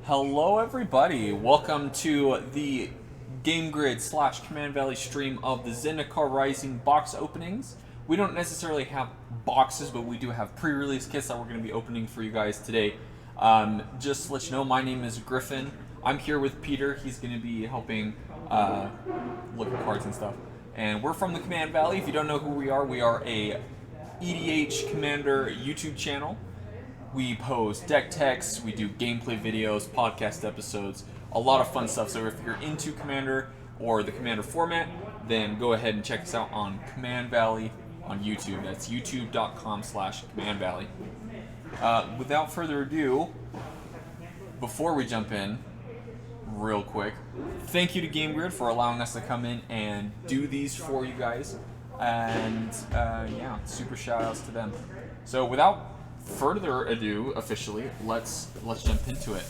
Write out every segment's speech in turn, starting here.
Hello everybody, welcome to the Game Grid / Command Valley stream of the Zendikar Rising box openings. We don't necessarily have boxes, but we do have pre-release kits that we're going to be opening for you guys today. Just to let you know, my name is Griffin. I'm here with Peter. He's going to be helping look at cards and stuff. And we're from the Command Valley. If you don't know who we are a EDH Commander YouTube channel. We post deck techs, we do gameplay videos, podcast episodes, a lot of fun stuff. So if you're into Commander or the Commander format, then go ahead and check us out on Command Valley on YouTube. That's youtube.com/Command Valley. Without further ado, before we jump in, real quick, thank you to Game Grid for allowing us to come in and do these for you guys. And yeah, super shout outs to them. So without further ado, officially, let's jump into it.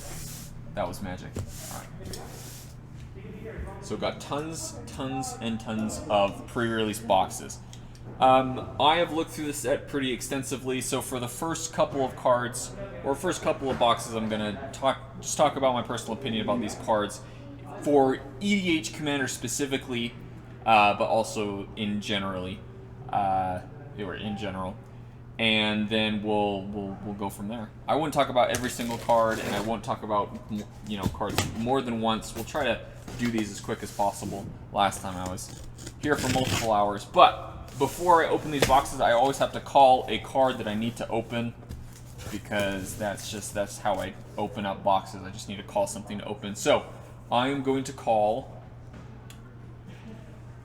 That was magic. All right. So got tons and tons of pre-release boxes. I have looked through the set pretty extensively. So for the first couple of cards or first couple of boxes, I'm gonna talk about my personal opinion about these cards for EDH Commander specifically, but also in general. And then we'll go from there. I won't talk about every single card, and I won't talk about cards more than once. We'll try to do these as quick as possible. Last time I was here for multiple hours, but before I open these boxes, I always have to call a card that I need to open, because that's how I open up boxes. I just need to call something to open. So I am going to call.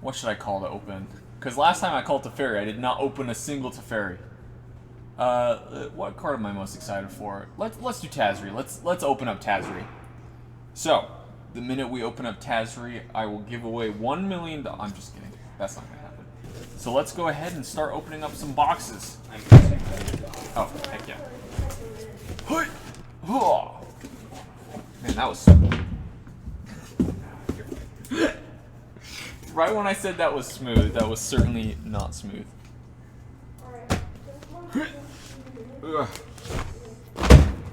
What should I call to open? Because last time I called Teferi, I did not open a single Teferi. What card am I most excited for? Let's do Tazri. Let's open up Tazri. So, the minute we open up Tazri, I will give away $1 million. I'm just kidding. That's not gonna happen. So let's go ahead and start opening up some boxes. Oh, heck yeah. Man, that was smooth. Right when I said that was smooth, that was certainly not smooth.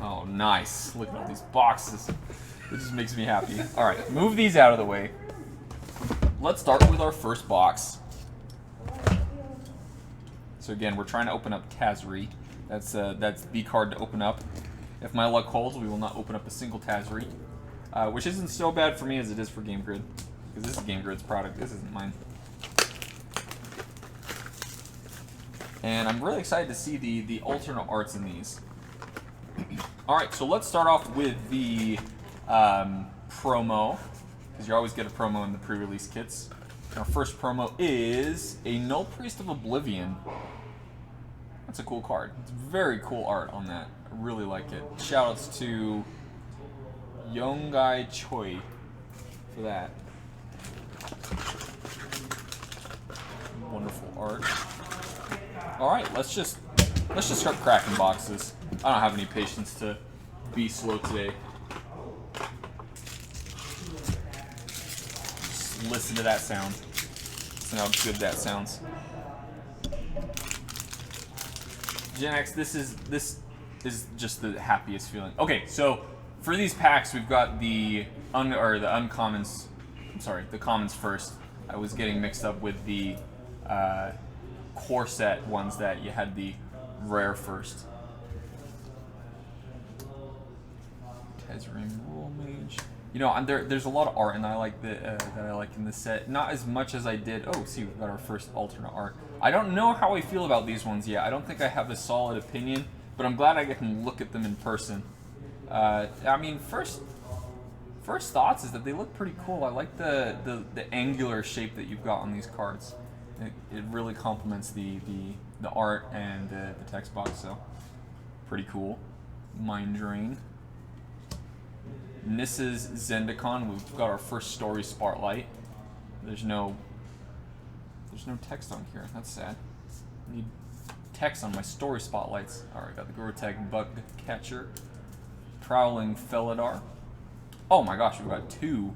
Oh, nice. Look at all these boxes. It just makes me happy. Alright, move these out of the way. Let's start with our first box. So again, we're trying to open up Tazri. That's the card to open up. If my luck holds, we will not open up a single Tazri. Which isn't so bad for me as it is for Game Grid. Because this is Game Grid's product. This isn't mine. And I'm really excited to see the alternate arts in these. Alright, so let's start off with the promo, because you always get a promo in the pre-release kits. Our first promo is a Null Priest of Oblivion. That's a cool card. It's very cool art on that. I really like it. Shoutouts to Yongai Choi for that. Wonderful art. Alright, let's just start cracking boxes. I don't have any patience to be slow today. Just listen to that sound. Listen how good that sounds. Gen X, this is just the happiest feeling. Okay, so for these packs, we've got the uncommons. I'm sorry, the commons first. I was getting mixed up with the core set ones that you had the rare first. Tezrim Rule Mage. You know, there's a lot of art, and I like that I like in this set. Not as much as I did. Oh, see, we've got our first alternate art. I don't know how I feel about these ones yet. I don't think I have a solid opinion, but I'm glad I get to look at them in person. I mean, first thoughts is that they look pretty cool. I like the angular shape that you've got on these cards. It really complements the art and the text box, so pretty cool. Mind Drain. Nissa's Zendikar. We've got our first story spotlight. There's no text on here. That's sad. I need text on my story spotlights. Alright, got the Grotag Bug Catcher. Prowling Felidar. Oh my gosh, we've got two.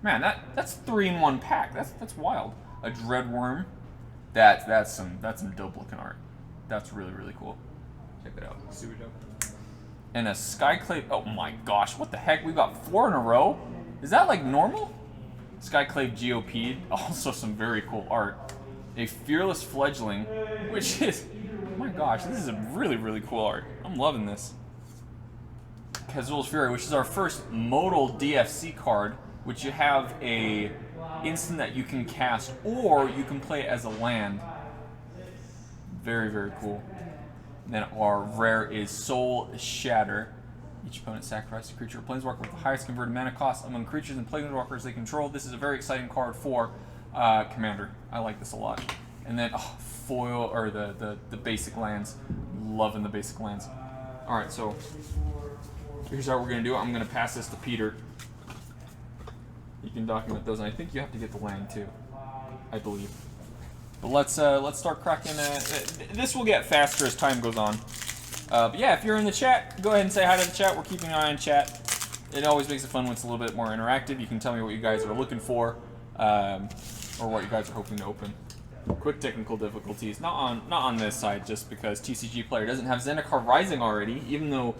Man, that's 3 in 1 pack. That's wild. A Dreadworm. That's some dope looking art. That's really cool. Check that out. Super dope. And a Skyclave. Oh my gosh, what the heck? We got 4 in a row? Is that like normal? Skyclave GOP. Also some very cool art. A Fearless Fledgling, which is... Oh my gosh, this is a really, really cool art. I'm loving this. Kazul's Fury, which is our first modal DFC card, which you have a instant that you can cast, or you can play it as a land. Very, very cool. And then our rare is Soul Shatter. Each opponent sacrifices a creature or planeswalker with the highest converted mana cost among creatures and planeswalkers they control. This is a very exciting card for Commander. I like this a lot. And then foil, or the basic lands. Loving the basic lands. Alright, so here's how we're going to do it. I'm going to pass this to Peter. You can document those, and I think you have to get the land too, I believe. But let's start cracking. This will get faster as time goes on. But yeah, if you're in the chat, go ahead and say hi to the chat. We're keeping an eye on chat. It always makes it fun when it's a little bit more interactive. You can tell me what you guys are looking for, or what you guys are hoping to open. Quick technical difficulties, not on this side, just because TCG player doesn't have Zendikar Rising already, even though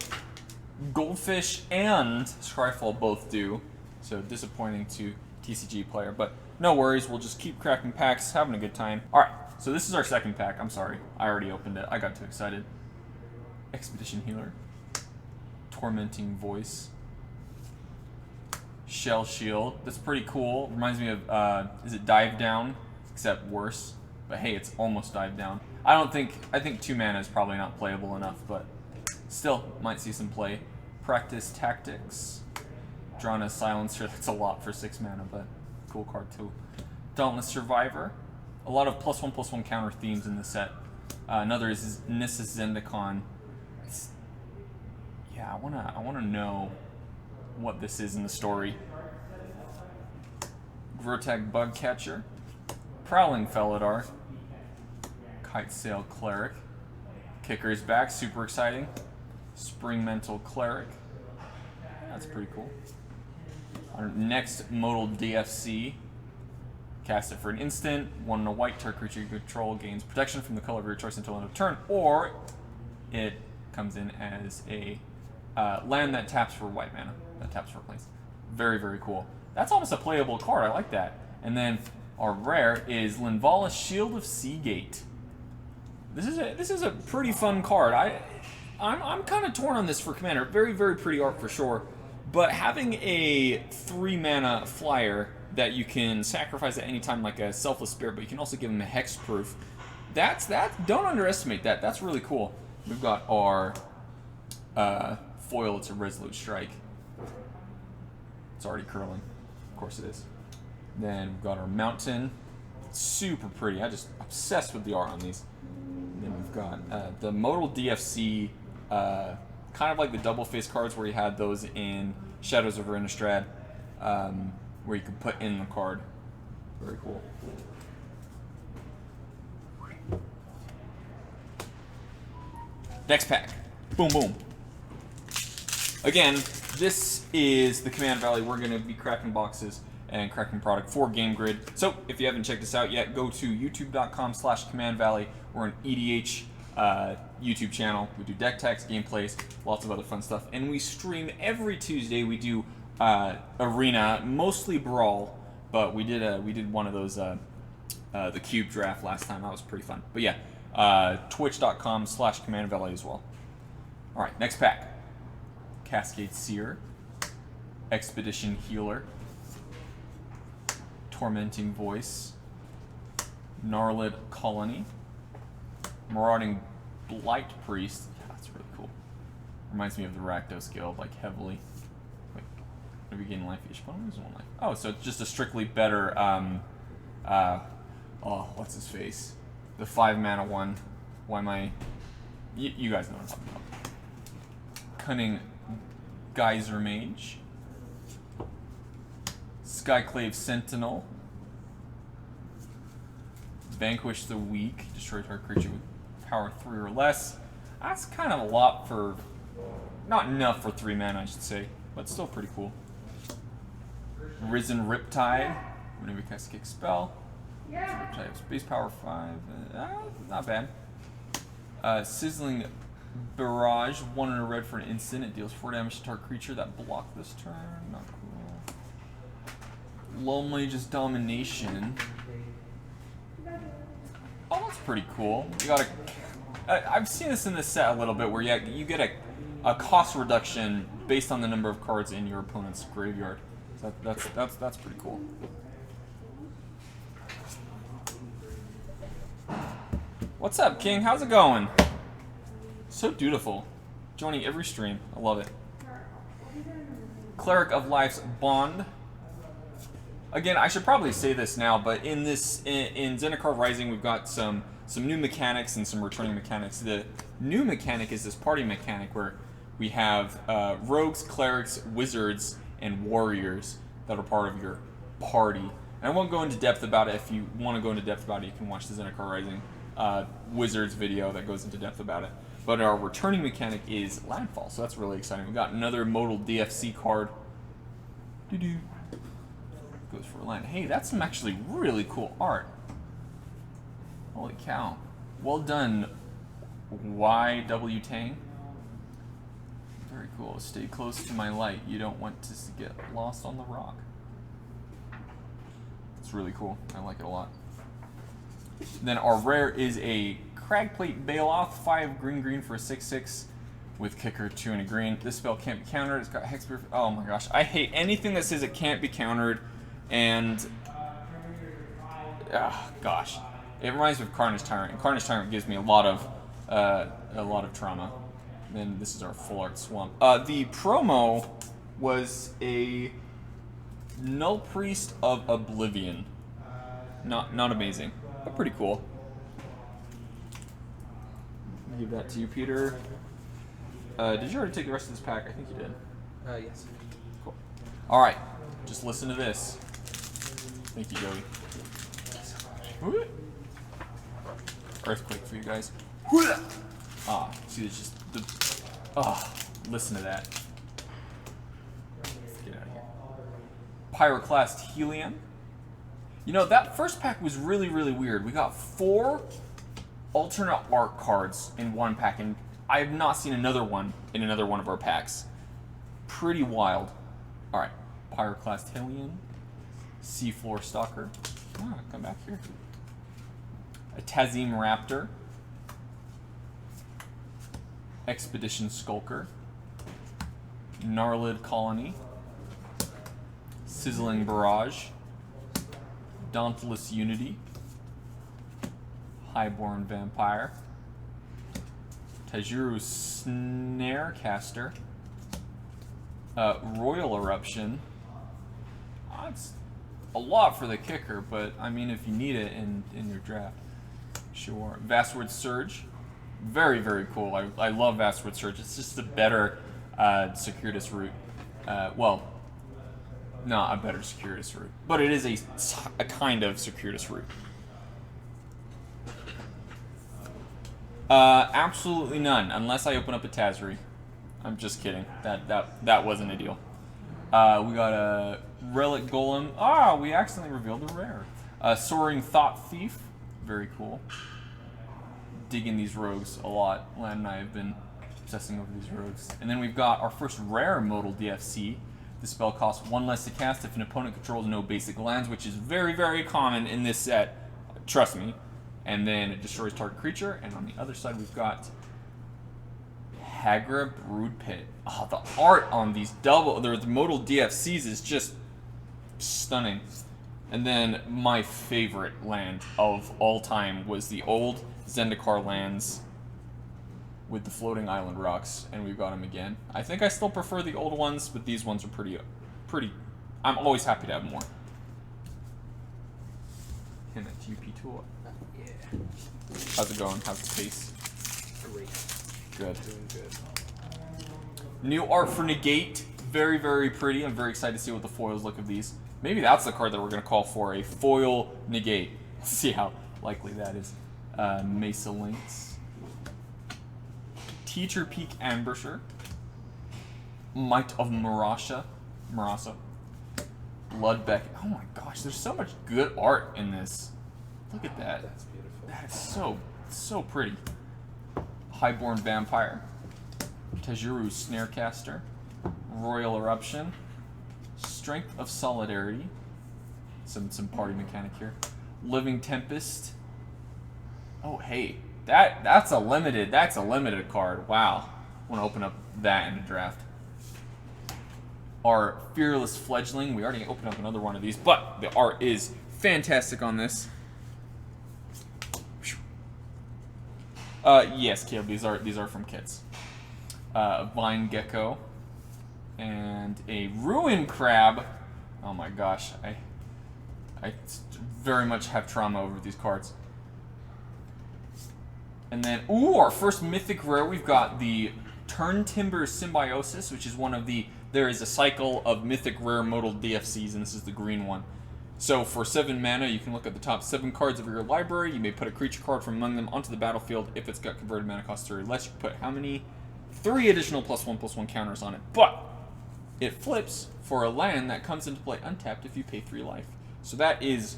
Goldfish and Scryfall both do. So disappointing to TCG player, but no worries. We'll just keep cracking packs, having a good time. All right, so this is our second pack. I'm sorry, I already opened it. I got too excited. Expedition Healer, Tormenting Voice, Shell Shield. That's pretty cool. Reminds me of is it Dive Down, except worse. But hey, it's almost Dive Down. I think 2 mana is probably not playable enough, but still might see some play. Practice Tactics, Drana Silencer. That's a lot for 6 mana, but cool card too. Dauntless Survivor. A lot of +1/+1 counter themes in the set. Another is Nissa Zendikar. Yeah, I wanna know what this is in the story. Grotag Bugcatcher, Prowling Felidar, Kitesail Cleric, Kicker's Back, super exciting. Spring Mental Cleric, that's pretty cool. Our next modal DFC, cast it for an instant. 1 and a white, target creature you control gains protection from the color of your choice until end of turn, or it comes in as a land that taps for white mana, that taps for planes. Very, very cool. That's almost a playable card. I like that. And then our rare is Linvala, Shield of Seagate. This is a pretty fun card. I'm kind of torn on this for Commander. Very, very pretty art for sure. But having a 3 mana flyer that you can sacrifice at any time, like a Selfless Spirit, but you can also give him a hexproof. Don't underestimate that. That's really cool. We've got our foil. It's a Resolute Strike. It's already curling. Of course it is. Then we've got our Mountain. It's super pretty. I'm just obsessed with the art on these. And then we've got the modal DFC, kind of like the double face cards where you had those in Shadows of Innistrad, where you could put in the card. Very cool. Next pack. Boom, boom. Again, this is the Command Valley. We're going to be cracking boxes and cracking product for Game Grid. So if you haven't checked us out yet, go to youtube.com/Command Valley. We're an EDH YouTube channel. We do deck techs, gameplays, lots of other fun stuff. And we stream every Tuesday. We do Arena, mostly Brawl, but we did one of those, the Cube draft last time. That was pretty fun. But yeah, twitch.com/Command Valley as well. All right, next pack. Cascade Seer, Expedition Healer, Tormenting Voice, Gnarlid Colony, Marauding Blight Priest. Yeah, that's really cool. Reminds me of the Rakdos Guild, like heavily. Wait, maybe gain life each opponent loses 1 life. Oh, so it's just a strictly better. What's his face? The 5 mana one. Why am I? You guys know what I'm talking about. Cunning Geyser Mage, Skyclave Sentinel, Vanquish the Weak, destroy target creature with power 3 or less. That's kind of a lot for, not enough for 3 mana, I should say, but still pretty cool. Risen Riptide, whenever you cast a kick spell. Riptide has base power 5, not bad. Sizzling Barrage, 1 and a red for an instant. It deals 4 damage to target creature that blocked this turn. Not cool. Low Mage's Domination. Oh, that's pretty cool. You got I've seen this in this set a little bit, where you get a cost reduction based on the number of cards in your opponent's graveyard. So that's pretty cool. What's up, King? How's it going? So dutiful. Joining every stream. I love it. Cleric of Life's Bond. Again, I should probably say this now, but in Zendikar Rising, we've got some new mechanics and some returning mechanics. The new mechanic is this party mechanic where we have rogues, clerics, wizards, and warriors that are part of your party. And I won't go into depth about it. If you want to go into depth about it, you can watch the Zendikar Rising wizards video that goes into depth about it. But our returning mechanic is Landfall, so that's really exciting. We've got another modal DFC card. Doo-doo. Goes for land. Hey, that's some actually really cool art. Holy cow. Well done, YW Tang. Very cool. Stay close to my light. You don't want to get lost on the rock. It's really cool. I like it a lot. Then our rare is a Cragplate Bailoff, 5 green for a 6/6 with kicker 2 and a green. This spell can't be countered. It's got Hexproof. Oh my gosh. I hate anything that says it can't be countered. And gosh, it reminds me of Carnage Tyrant. And Carnage Tyrant gives me a lot of trauma. Then this is our full art swamp. The promo was a Null Priest of Oblivion. Not amazing, but pretty cool. I'll give that to you, Peter. Did you already take the rest of this pack? I think you did. Yes. Cool. All right, just listen to this. Thank you, Joey. Earthquake for you guys. See, it's just listen to that. Let's get out of here. Pyroclast Helium. You know, that first pack was really, really weird. We got 4 alternate art cards in one pack, and I have not seen another one in another one of our packs. Pretty wild. All right, Pyroclast Helium. Seafloor Stalker. Come back here. A Tazim Raptor. Expedition Skulker. Gnarlid Colony. Sizzling Barrage. Dauntless Unity. Highborn Vampire. Tajuru Snarecaster. Royal Eruption. That's a lot for the kicker, but I mean, if you need it in your draft, sure. Vastward Surge, very, very cool. I love Vastward Surge. It's just a better circuitous route. Well, not a better circuitous route, but it is a kind of circuitous route. Absolutely none, unless I open up a Tazri. I'm just kidding. That wasn't a deal. We got a Relic Golem. We accidentally revealed the rare. Soaring Thought Thief. Very cool. Digging these rogues a lot. Lan and I have been obsessing over these rogues. And then we've got our first rare modal DFC. The spell costs 1 less to cast if an opponent controls no basic lands, which is very, very common in this set. Trust me. And then it destroys target creature. And on the other side, we've got Hagra Brood Pit. The art on these the modal DFCs is just stunning. And then my favorite land of all time was the old Zendikar lands with the floating island rocks, and we've got them again. I think I still prefer the old ones, but these ones are pretty. I'm always happy to have more. Hand that to you, P2. Yeah. How's it going? How's the pace? Great. Good. Doing good. New art for Negate. Very, very pretty. I'm very excited to see what the foils look of these. Maybe that's the card that we're going to call for, a foil Negate. Let's see how likely that is. Mesa Lynx. Teacher Peak Ambusher. Might of Marasa. Bloodbeck. Oh my gosh, there's so much good art in this. Look at that. That's beautiful. That is so pretty. Highborn Vampire, Tajuru Snarecaster, Royal Eruption, Strength of Solidarity, some party mechanic here, Living Tempest. Oh hey, that's a limited card. Wow, I want to open up that in a draft. Our Fearless Fledgling. We already opened up another one of these, but the art is fantastic on this. Yes, Caleb, these are from kits. Vine Gecko and a Ruin Crab. Oh my gosh, I very much have trauma over these cards. And then, ooh, our first mythic rare, we've got the Turntimber Symbiosis, which is one of the, there is a cycle of mythic rare modal DFCs, and this is the green one. So for 7 mana, you can look at the top 7 cards of your library. You may put a creature card from among them onto the battlefield. If it's got converted mana cost 3 or less, you can put how many? 3 additional +1/+1 counters on it. But it flips for a land that comes into play untapped if you pay 3 life. So that is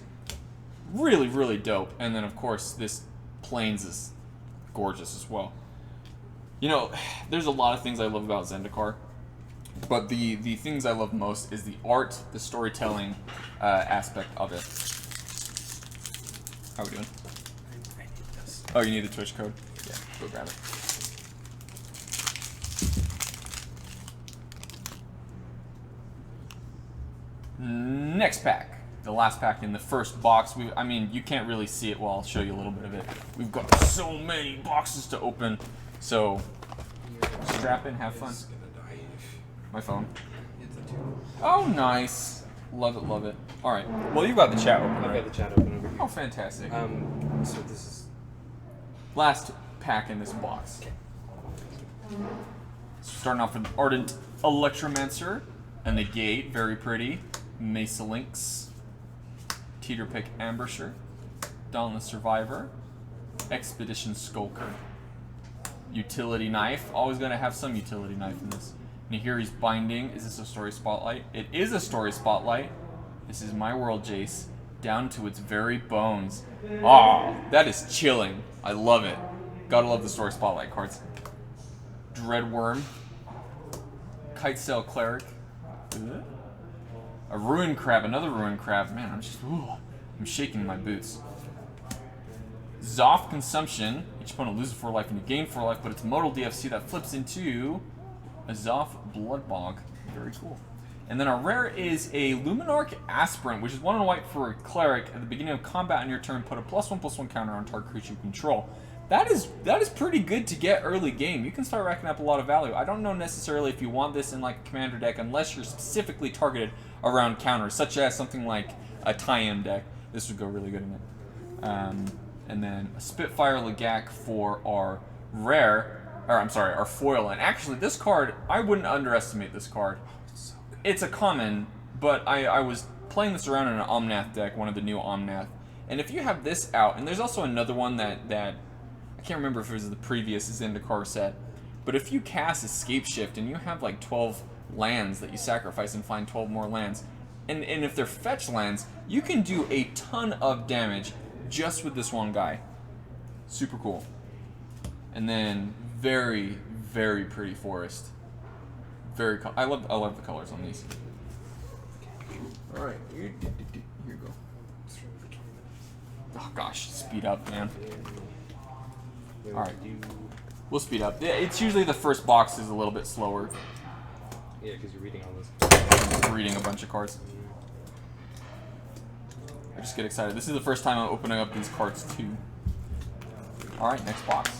really, really dope. And then, of course, this Plains is gorgeous as well. You know, there's a lot of things I love about Zendikar, but the things I love most is the art, the storytelling aspect of it. How are we doing? I need this. Oh, you need the Twitch code? Yeah, go grab it. Next pack. The last pack in the first box. I mean, you can't really see it, well, I'll show you a little bit of it. We've got so many boxes to open, so strap in, have fun. My phone. Oh, nice. Love it, love it. All right. Well, you got the chat open, I've right? got the chat open over here. Oh, fantastic. So this is Last pack in this box. okay. Starting off with Ardent Electromancer and the Gate, very pretty. Mesa Lynx, Teeterpick Ambusher, Dauntless Survivor, Expedition Skulker, Utility Knife. Always going to have some Utility Knife in this. Nahiri's Binding. Is this a Story Spotlight? It is a Story Spotlight. This is my world, Jace, down to its very bones. Ah, that is chilling. I love it. Gotta love the Story Spotlight cards. Dreadworm, Kitesail Cleric, a Ruin Crab, another Ruin Crab. Man, I'm shaking my boots. Zoth Consumption. Each opponent loses 4 life and you gain 4 life, but it's modal DFC that flips into a Zoth Bloodbog. Very cool. And then our rare is a Luminarch Aspirant, which is 1 white for a Cleric. At the beginning of combat on your turn, put a +1/+1 counter on target creature you control. That is pretty good to get early game. You can start racking up a lot of value. I don't know necessarily if you want this in like a commander deck unless you're specifically targeted around counters, such as something like a tie-in deck. This would go really good in it. And then a Spitfire Legak for our rare, or I'm sorry, our foil. And actually, this card, I wouldn't underestimate this card. So good. It's a common, but I was playing this around in an Omnath deck, one of the new Omnath. And if you have this out, and there's also another one that I can't remember if it was the previous Zendikar set, but if you cast Escape Shift and you have like 12 lands that you sacrifice and find 12 more lands, and if they're fetch lands, you can do a ton of damage just with this one guy. Super cool. And then very, very pretty forest. I love the colors on these. All right, here you go. Oh gosh, speed up, man. All right, we'll speed up. It's usually the first box is a little bit slower. Yeah, because you're reading all this. I'm reading a bunch of cards. I just get excited. This is the first time I'm opening up these cards too. All right, next box.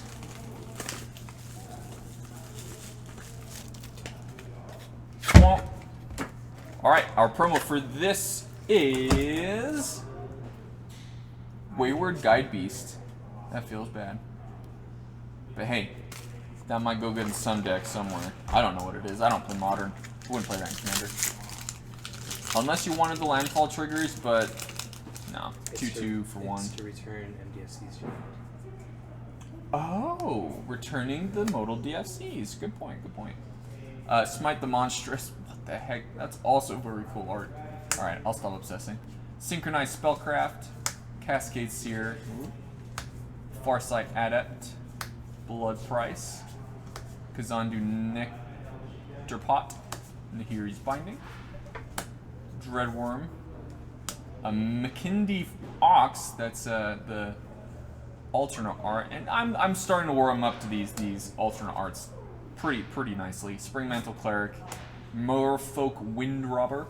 All right, our promo for this is Wayward Guide Beast. That feels bad. But hey, that might go good in some deck somewhere. I don't know what it is. I don't play Modern. I wouldn't play that in Commander. Unless you wanted the landfall triggers, but no. 2/2 for 1. It's to return MDFCs. Oh, returning the modal DFCs. Good point, good point. Smite the Monstrous. What the heck? That's also very cool art. Alright, I'll stop obsessing. Synchronized Spellcraft. Cascade Seer. Farsight Adept. Blood Price, Kazandu Nectarpot, Nahiri's Binding, Dreadworm, a McKindy Ox, that's the alternate art, and I'm starting to warm up to these alternate arts pretty nicely. Springmantle Cleric, Merfolk Wind Robber,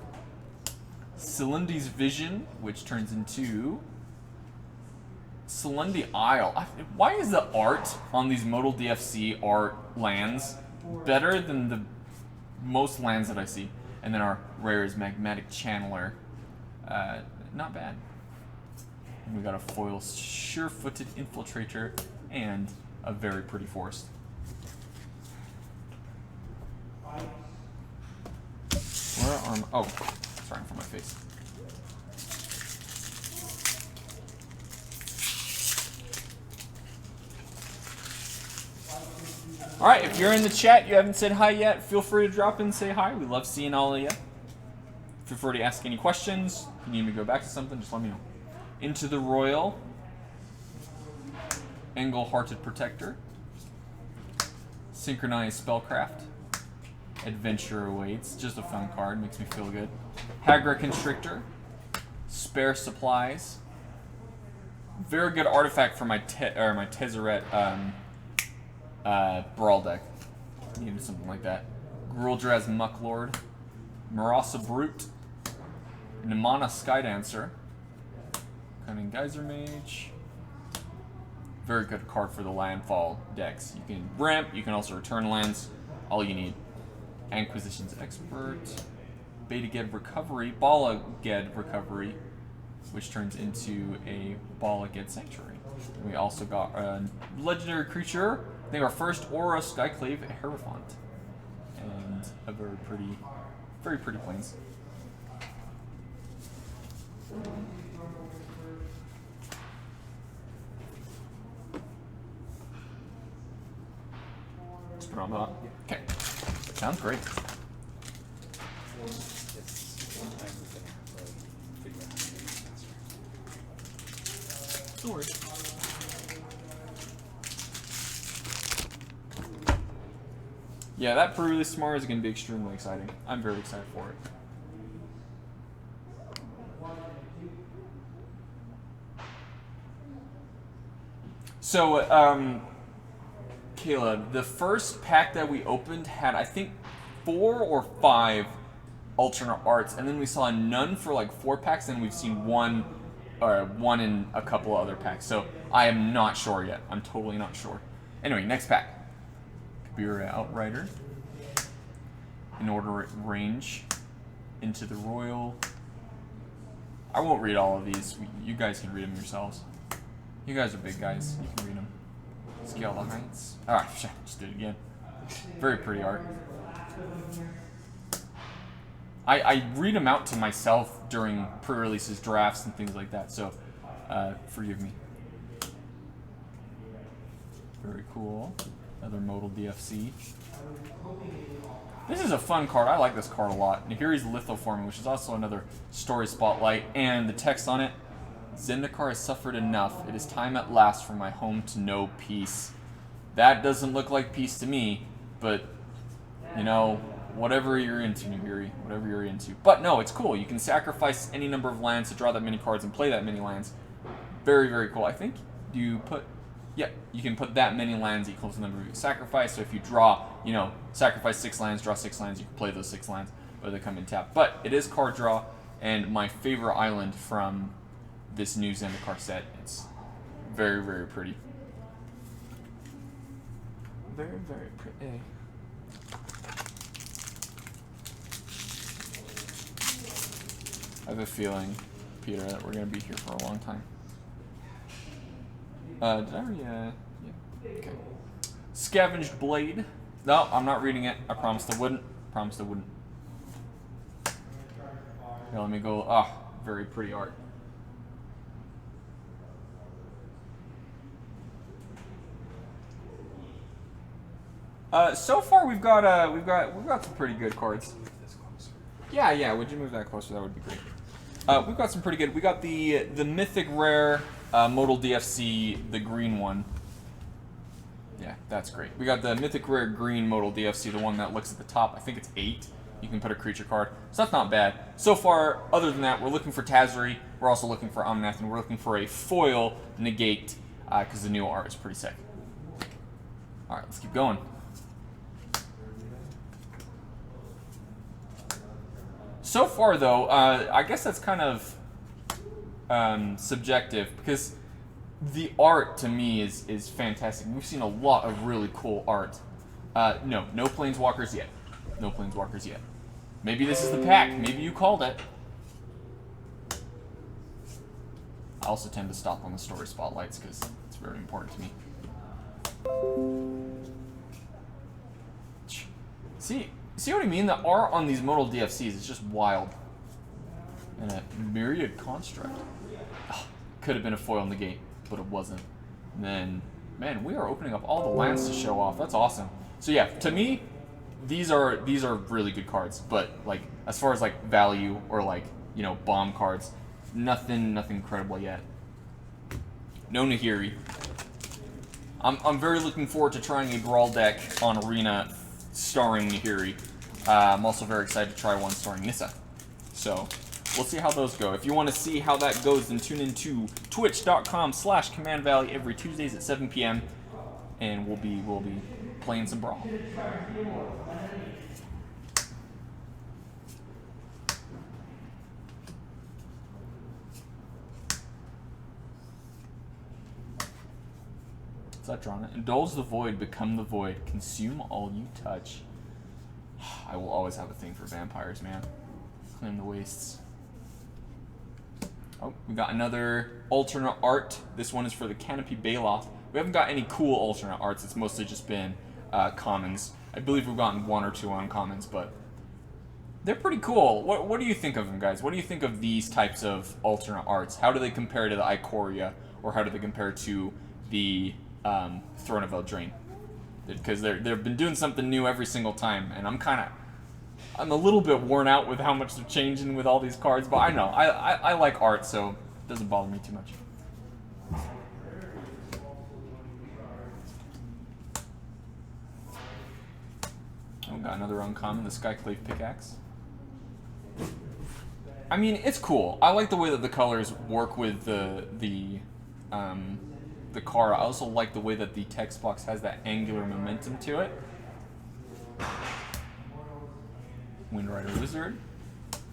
Celindi's Vision, which turns into Celindi Isle. Why is the art on these modal DFC art lands better than the most lands that I see? And then our rare is Magmatic Channeler. Not bad. And we got a foil Sure-Footed Infiltrator and a very pretty forest. Where are my... Oh, sorry for my face. Alright, if you're in the chat, you haven't said hi yet, feel free to drop in and say hi. We love seeing all of you. Feel free to ask any questions. If you need me to go back to something, just let me know. Into the Royal. Engle-Hearted Protector. Synchronized Spellcraft. Adventure Awaits. Just a fun card. Makes me feel good. Hagra Constrictor. Spare Supplies. Very good artifact for my Tezzeret Brawl deck. Needed something like that. Gruldraz Mucklord. Marasa Brute. Nimana Skydancer. Cunning Geyser Mage. Very good card for the landfall decks. You can ramp, you can also return lands. All you need. Inquisition's Expert. Beta Ged Recovery. Bala Ged Recovery, which turns into a Bala Ged Sanctuary. And we also got a legendary creature. I think our first Aura Skyclave Hierophant. And a very pretty plains. Let's put it on the hot. Okay. Sounds great. No worries. Yeah, that Prerelease tomorrow is going to be extremely exciting. I'm very excited for it. So, Kayla, the first pack that we opened had, I think, 4 or 5 alternate arts, and then we saw none for like 4 packs, and we've seen one in a couple of other packs. So I am not sure yet. I'm totally not sure. Anyway, next pack. Kabira Outrider. In order range. Into the Royal. I won't read all of these. You guys can read them yourselves. You guys are big guys. You can read them. Scale the Heights. Alright, just did it again. Very pretty art. I read them out to myself during pre-releases, drafts, and things like that, so forgive me. Very cool. Another modal DFC. This is a fun card. I like this card a lot. Nahiri's Lithoforming, which is also another story spotlight, and the text on it: Zendikar has suffered enough. It is time at last for my home to know peace. That doesn't look like peace to me, but, you know, whatever you're into, Nahiri. Whatever you're into. But no, it's cool. You can sacrifice any number of lands to draw that many cards and play that many lands. Very, very cool. I think you put... Yeah, you can put that many lands equals the number you sacrifice. So if you draw, you know, sacrifice 6 lands, draw 6 lands, you can play those 6 lands, whether they come in tap. But it is card draw, and my favorite island from this new Zendikar set. It's very, very pretty. Very, very pretty. I have a feeling, Peter, that we're going to be here for a long time. Did I already, yeah. Okay. Scavenged Blade. No, I'm not reading it. I promised I wouldn't. Promised I wouldn't. Here, let me go. Ah, very pretty art. So far we've got some pretty good cards. Yeah. Would you move that closer? That would be great. We've got some pretty good. We got the mythic rare modal DFC, the green one. Yeah, that's great. We got the Mythic Rare Green modal DFC, the one that looks at the top. I think it's 8. You can put a creature card. So that's not bad. So far, other than that, we're looking for Tazri. We're also looking for Omnath, and we're looking for a foil negate, because the new art is pretty sick. Alright, let's keep going. So far, though, I guess that's kind of subjective, because the art, to me, is fantastic. We've seen a lot of really cool art. No Planeswalkers yet. No Planeswalkers yet. Maybe this is the pack. Maybe you called it. I also tend to stop on the story spotlights because it's very important to me. See what I mean? The art on these modal DFCs is just wild. And a Myriad Construct. Oh, could have been a foil negate, but it wasn't. And then, man, we are opening up all the lands to show off. That's awesome. So yeah, to me, these are really good cards, but like as far as like value or like, you know, bomb cards, nothing incredible yet. No Nahiri. I'm very looking forward to trying a Brawl deck on Arena starring Nahiri. I'm also very excited to try one starring Nissa. So we'll see how those go. If you want to see how that goes, then tune into twitch.com/CommandValley every Tuesdays at 7 p.m. and we'll be playing some Brawl. Is that Drana? Indulge the void, become the void, consume all you touch. I will always have a thing for vampires, man. Claim the wastes. Oh, we got another alternate art. This one is for the Canopy Baloth. We haven't got any cool alternate arts. It's mostly just been commons. I believe we've gotten 1 or 2 uncommons, but they're pretty cool. What do you think of them, guys? What do you think of these types of alternate arts? How do they compare to the Ikoria, or how do they compare to the Throne of Eldraine? Because they've been doing something new every single time, and I'm a little bit worn out with how much they're changing with all these cards, but I know I like art, so it doesn't bother me too much. Oh, got another uncommon, the Skyclave Pickaxe. I mean, it's cool. I like the way that the colors work with the card. I also like the way that the text box has that angular momentum to it. Windrider Wizard.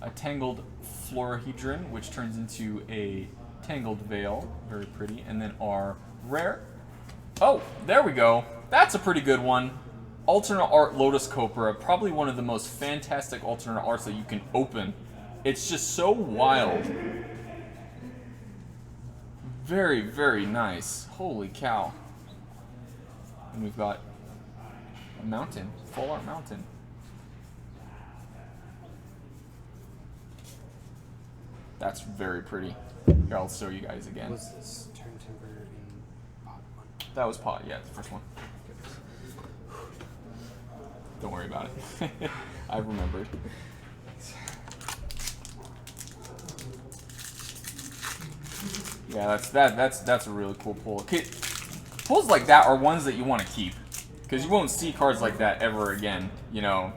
A Tangled Florahedron, which turns into a Tangled Veil. Very pretty. And then our rare. Oh, there we go. That's a pretty good one. Alternate art Lotus Cobra. Probably one of the most fantastic alternate arts that you can open. It's just so wild. Very, very nice. Holy cow. And we've got a mountain. Full art mountain. That's very pretty. Here, I'll show you guys again. Was this Turn Timber in pot 1? That was pot, yeah, the first one. Don't worry about it. I remembered. Yeah, that's a really cool pull. Okay, pulls like that are ones that you want to keep, because you won't see cards like that ever again. You know,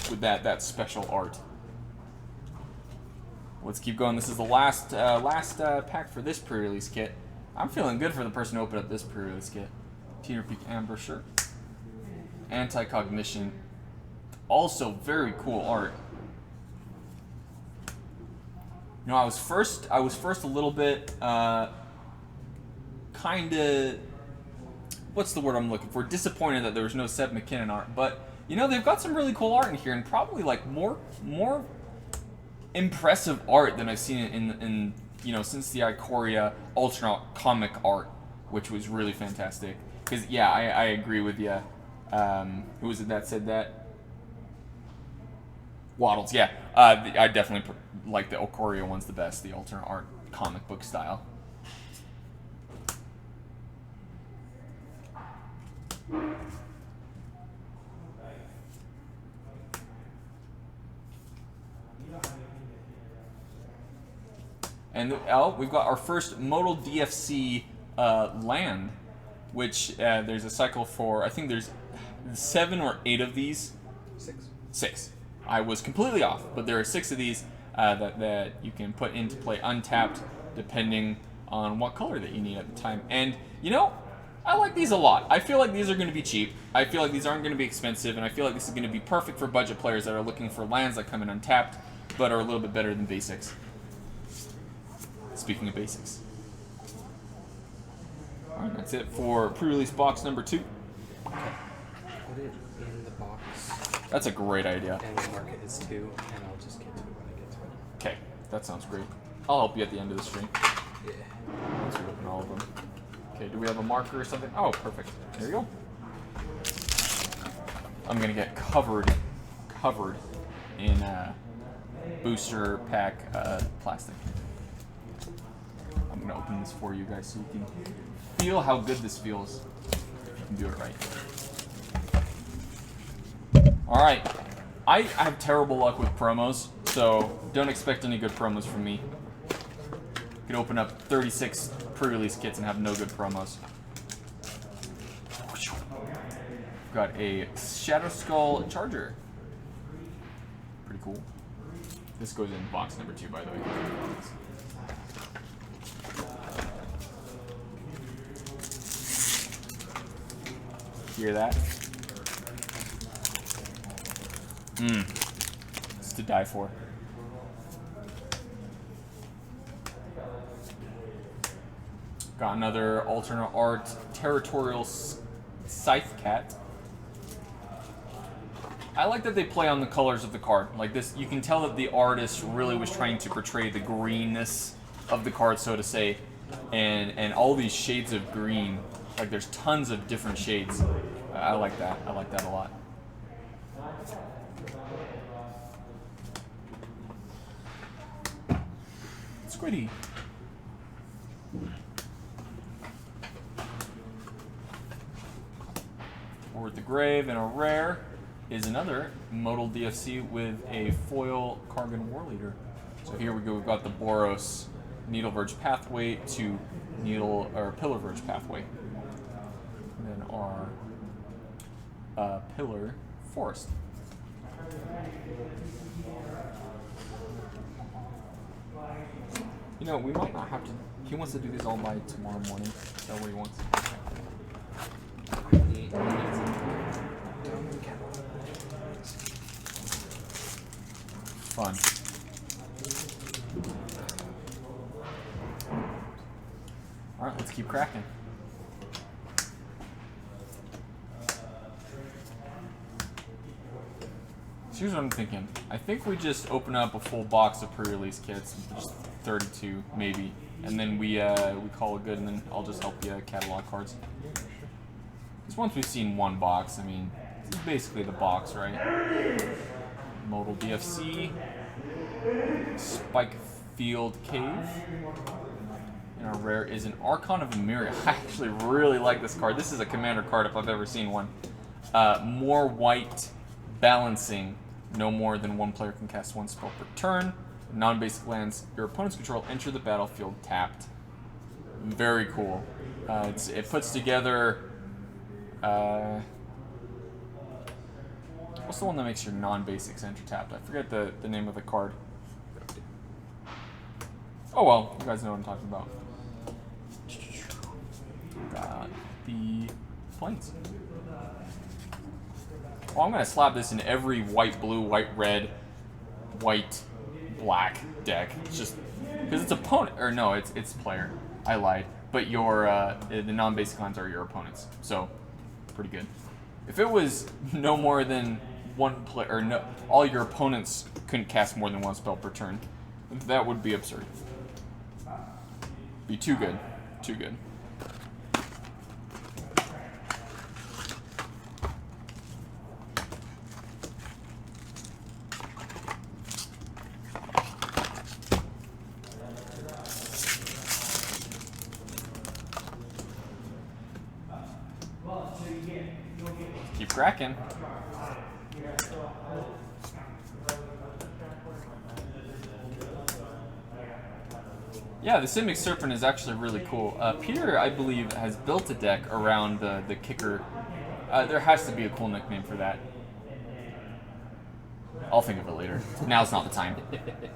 with that special art. Let's keep going. This is the last pack for this pre-release kit. I'm feeling good for the person who opened up this pre-release kit. Teeter Peak Ambusher. Anti-Cognition. Also very cool art. You know, I was first a little bit kind of, what's the word I'm looking for? Disappointed that there was no Seth McKinnon art, but you know, they've got some really cool art in here, and probably like more impressive art than I've seen in you know, since the Ikoria alternate comic art, which was really fantastic. Because yeah, I agree with you. Who was it that said that? Waddles, yeah. I definitely like the Ikoria one's the best, the alternate art comic book style. And we've got our first modal DFC land. which there's a cycle for, I think there's 7 or 8 of these. 6. I was completely off, but there are 6 of these that you can put into play untapped, depending on what color that you need at the time. And, you know, I like these a lot. I feel like these are going to be cheap. I feel like these aren't going to be expensive, and I feel like this is going to be perfect for budget players that are looking for lands that come in untapped, but are a little bit better than basics. Speaking of basics. Alright, that's it for pre-release box number 2. Put it in the box. That's a great idea. And we'll mark it as 2, and I'll just get to it when I get to it. Okay, that sounds great. I'll help you at the end of the stream. Yeah. Once we open all of them. Okay, do we have a marker or something? Oh, perfect. There you go. I'm gonna get covered in booster pack plastic. I'm gonna open this for you guys so you can feel how good this feels. If you can do it right. All right, I have terrible luck with promos, so don't expect any good promos from me. You can open up 36 pre-release kits and have no good promos. Got a Shadow Skull Charger. Pretty cool. This goes in box number 2, by the way. Hear that? It's to die for. Got another alternate art Territorial Scythe Cat. I like that they play on the colors of the card. Like this, you can tell that the artist really was trying to portray the greenness of the card, so to say, and all these shades of green. Like there's tons of different shades. I like that. I like that a lot. Squiddy. Toward the Grave, and a rare is another modal DFC with a foil Kargan Warleader. So here we go. We've got the Boros Needle Verge pathway to Needle or Pillar Verge pathway. And then our Pillar Forest. You know, we might not have to. He wants to do these all by tomorrow morning. Is that what he wants? Fun. Alright, let's keep cracking. So here's what I'm thinking. I think we just open up a full box of pre-release kits, just 32 maybe, and then we call it good, and then I'll just help you catalog cards. Because once we've seen one box, I mean, this is basically the box, right? Modal DFC, Spike Field Cave, and our rare is an Archon of Emiria. I actually really like this card. This is a commander card if I've ever seen one. More white balancing. No more than one player can cast 1 spell per turn. Non-basic lands your opponent's control enter the battlefield tapped. Very cool. It puts together. What's the one that makes your non-basics enter tapped? I forget the name of the card. Oh well, you guys know what I'm talking about. Got the Plains. Well, I'm going to slap this in every white, blue, white, red, white, black deck. It's just because it's opponent, or no, it's player. I lied. But your the non-basic lands are your opponents, so pretty good. If it was no more than one player, or no, all your opponents couldn't cast more than 1 spell per turn, that would be absurd. Be too good, too good. Keep cracking. Yeah, the Simic Serpent is actually really cool. Peter, I believe, has built a deck around the kicker. There has to be a cool nickname for that. I'll think of it later. Now's not the time.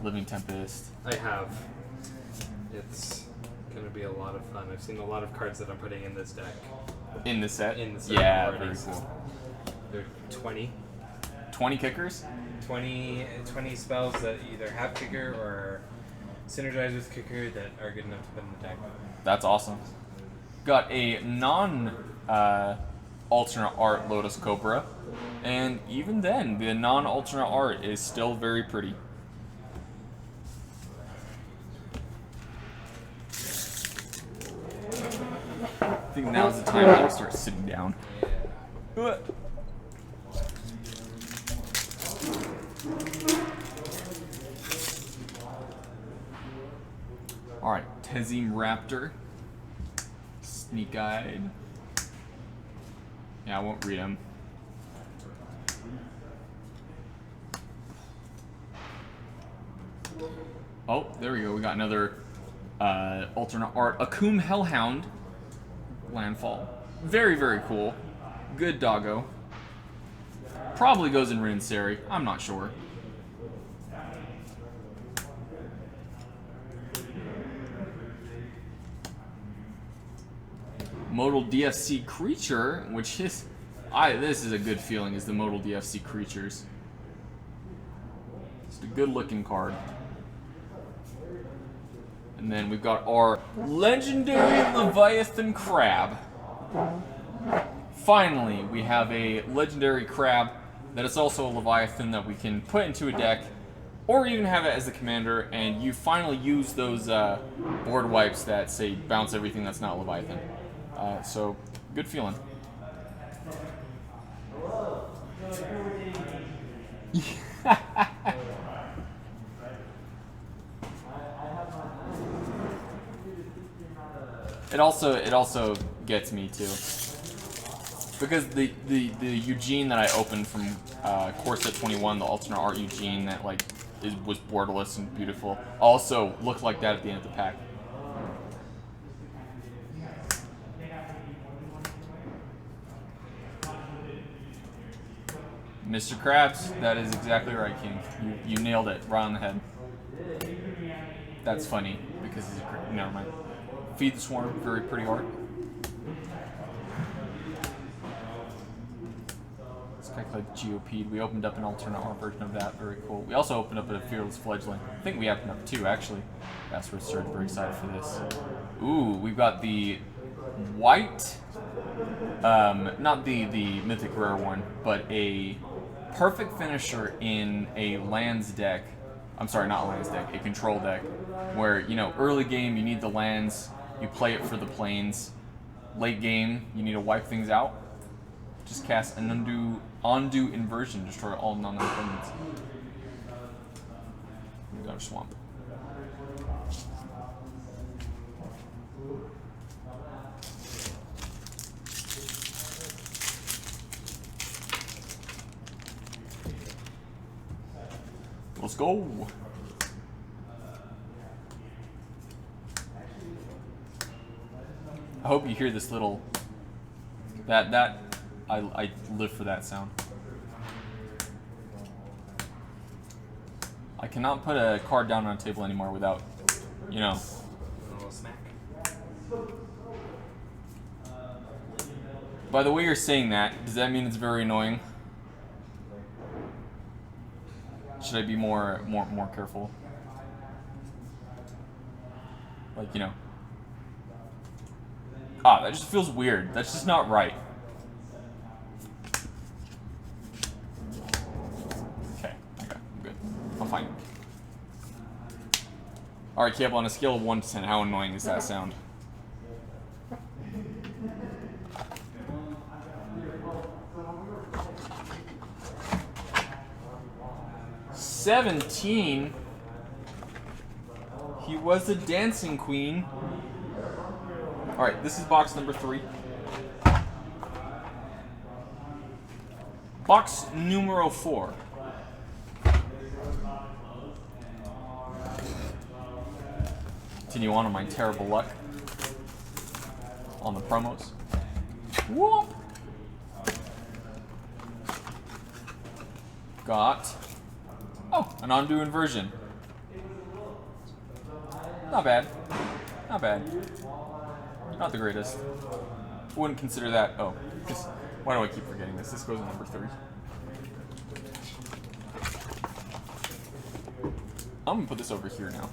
Living Tempest. I have. It's going to be a lot of fun. I've seen a lot of cards that I'm putting in this deck. In the set? In the set. Yeah, already. very cool. They're 20. 20 kickers? 20 spells that either have kicker or synergize with kicker that are good enough to put in the deck. That's awesome. Got a non-alternate art Lotus Cobra, and even then, the non-alternate art is still very pretty. I think now's the time to start sitting down. Yeah. Alright, Tezim Raptor. Sneak Eyed. Yeah, I won't read them. Oh, there we go. We got another alternate art. Akum Hellhound. Landfall. Very, very cool. Good doggo. Probably goes in Rinseri. I'm not sure. Modal DFC creature, which is, this is a good feeling, is the modal DFC creatures. It's a good looking card. And then we've got our legendary Leviathan Crab. Finally, we have a legendary crab that is also a Leviathan that we can put into a deck, or even have it as the commander, and you finally use those board wipes that say bounce everything that's not Leviathan. So, good feeling. It also gets me too, because the Eugene that I opened from Core Set 21, the alternate art Eugene that was borderless and beautiful, also looked like that at the end of the pack. Mr. Krabs, that is exactly right, King. You nailed it right on the head. That's funny because he's a never mind. Feed the Swarm, very pretty art. It's kind of like GOP'd. We opened up an alternate art version of that, very cool. We also opened up a Fearless Fledgling. I think we opened up two actually. Bastard Surge, very excited for this. Ooh, we've got the white, not the mythic rare one, but a perfect finisher in a lands deck. I'm sorry, not a lands deck, a control deck, where, you know, early game you need the lands, you play it for the planes. Late game, you need to wipe things out. Just cast an undo inversion, destroy all non-permanents. We got a swamp. Let's go. I hope you hear this little I live for that sound. I cannot put a card down on a table anymore without, you know. A little smack. By the way you're saying that, does that mean it's very annoying? Should I be more careful? Like, you know. That just feels weird. That's just not right. Okay, I'm good. I'm fine. Alright, Cable, on a scale of 1 to 10, how annoying does that sound? $17. He was a dancing queen. Alright, this is box number 3. Box numero 4. Continue on my terrible luck on the promos. Whoop! Got... Oh, an undo inversion. Not bad. Not bad. Not the greatest. Wouldn't consider that... Oh, why do I keep forgetting this? This goes in number 3. I'm gonna put this over here now.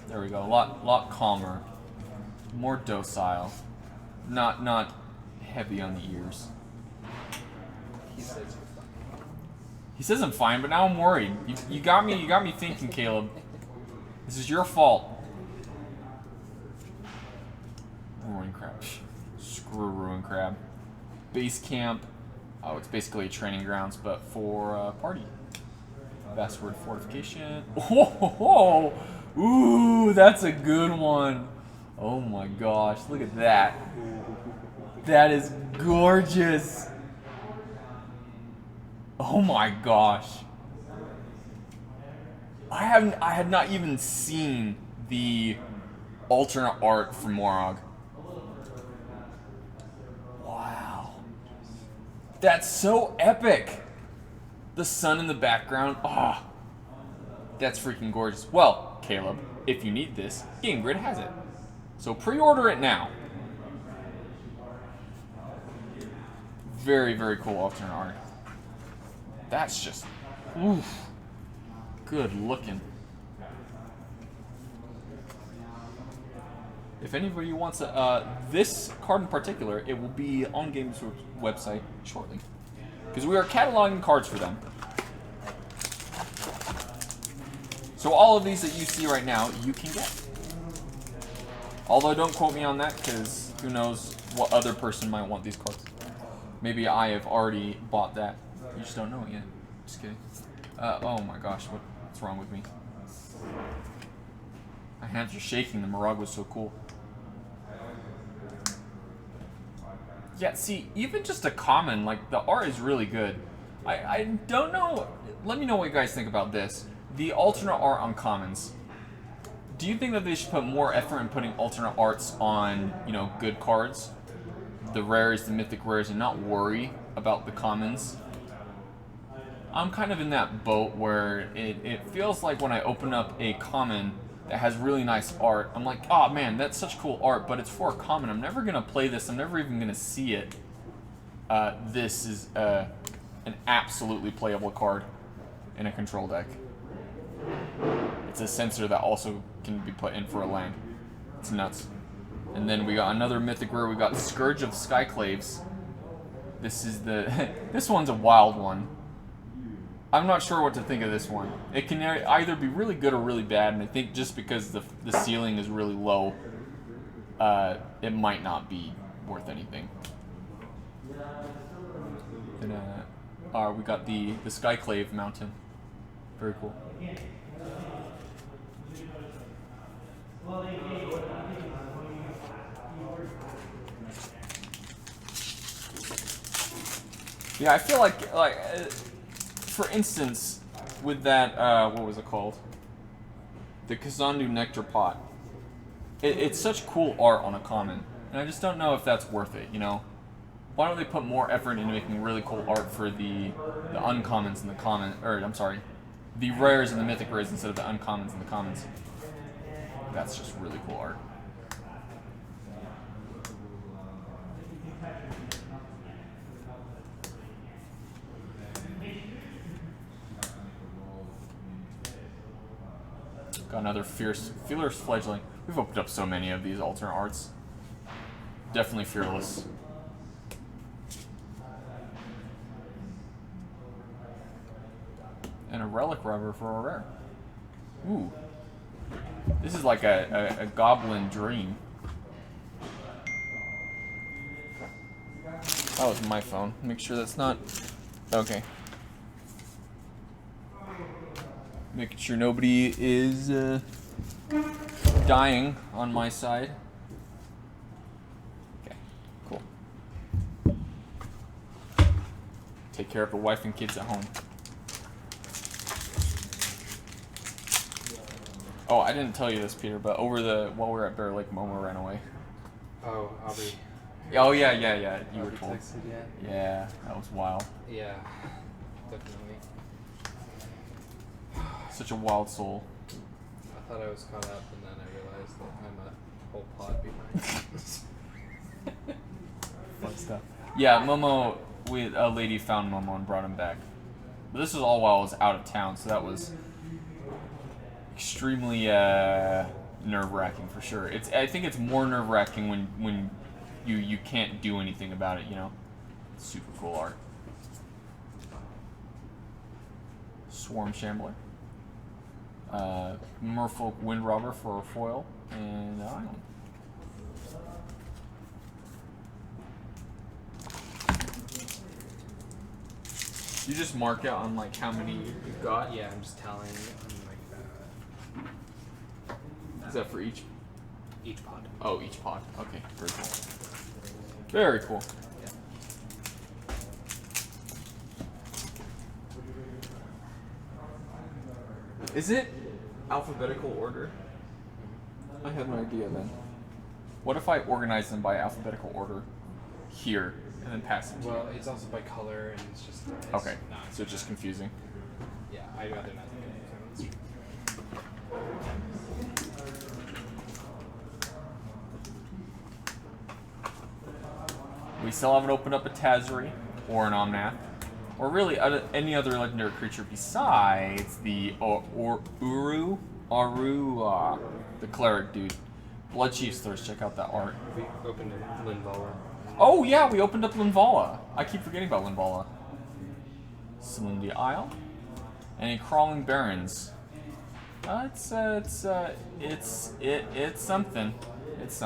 There we go. A lot calmer, more docile, not heavy on the ears. He says I'm fine, but now I'm worried. You got me thinking, Caleb. This is your fault. Ruin Crab. Screw Ruin Crab. Base camp. Oh, it's basically a training grounds, but for party. Password fortification. Oh, ooh, that's a good one. Oh my gosh, look at that. That is gorgeous. Oh my gosh. I had not even seen the alternate art for Morag. Wow. That's so epic. The sun in the background. Ah. Oh, that's freaking gorgeous. Well, Caleb, if you need this, Game Grid has it. So pre-order it now. Very, very cool alternate art. That's just, oof, good looking. If anybody wants this card in particular, it will be on Game's website shortly. Because we are cataloging cards for them. So all of these that you see right now, you can get. Although don't quote me on that, because who knows what other person might want these cards. Maybe I have already bought that. You just don't know it yet. Just kidding. Oh my gosh, what's wrong with me? My hands are shaking. The Morag was so cool. Yeah, see, even just a common, like, the art is really good. I don't know. Let me know what you guys think about this. The alternate art on commons. Do you think that they should put more effort in putting alternate arts on, you know, good cards? The rares, the mythic rares, and not worry about the commons? I'm kind of in that boat where it feels like when I open up a common that has really nice art, I'm like, oh man, that's such cool art, but it's for a common. I'm never going to play this. I'm never even going to see it. This is an absolutely playable card in a control deck. It's a sensor that also can be put in for a land. It's nuts. And then we got another mythic rare. We got Scourge of Skyclaves. This is the... this one's a wild one. I'm not sure what to think of this one. It can either be really good or really bad, and I think just because the ceiling is really low, it might not be worth anything. And, we got the Skyclave Mountain. Very cool. Yeah, I feel like for instance, with that, what was it called? The Kazandu Nectar Pot. It's such cool art on a common, and I just don't know if that's worth it, you know? Why don't they put more effort into making really cool art for the uncommons and the common, or I'm sorry, the rares and the mythic rares instead of the uncommons and the commons? That's just really cool art. Got another fierce fledgling. We've opened up so many of these alternate arts. Definitely fearless. And a relic rubber for a rare. Ooh. This is like a goblin dream. That was my phone. Make sure that's not... Okay. Making sure nobody is dying on my side. Okay, cool. Take care of the wife and kids at home. Oh, I didn't tell you this, Peter, but while we were at Bear Lake, Momo ran away. Oh, Aubrey. Oh yeah. You were Aubrey told. texted yet? Yeah, that was wild. Yeah, definitely. Such a wild soul. I thought I was caught up, and then I realized that I'm a whole pod behind. Fun stuff. Yeah, Momo. A lady found Momo and brought him back. But this was all while I was out of town, so that was extremely nerve-wracking for sure. I think it's more nerve-wracking when you can't do anything about it. You know, super cool art. Swarm Shambler. Merfolk Windrobber for a foil, and Island. You just mark out on like how many you've got. Yeah, I'm just telling. Is that for each pod. Oh, each pod. Okay, very cool. Very cool. Yeah. Is it alphabetical order? I have no idea then. What if I organize them by alphabetical order here and then pass them to Well, you? it's also by color, and it's just. Okay, Not so it's just confusing. Yeah, I'd rather not do it. We still haven't opened up a Tazri or an Omnath, or really any other legendary creature besides the Aru, the cleric dude. Blood Chief's Thirst. Check out that art. We opened Linvala. Oh yeah, we opened up Linvala. I keep forgetting about Linvala. Celindia Isle, and a Crawling Barrens. It's something. It's something. It's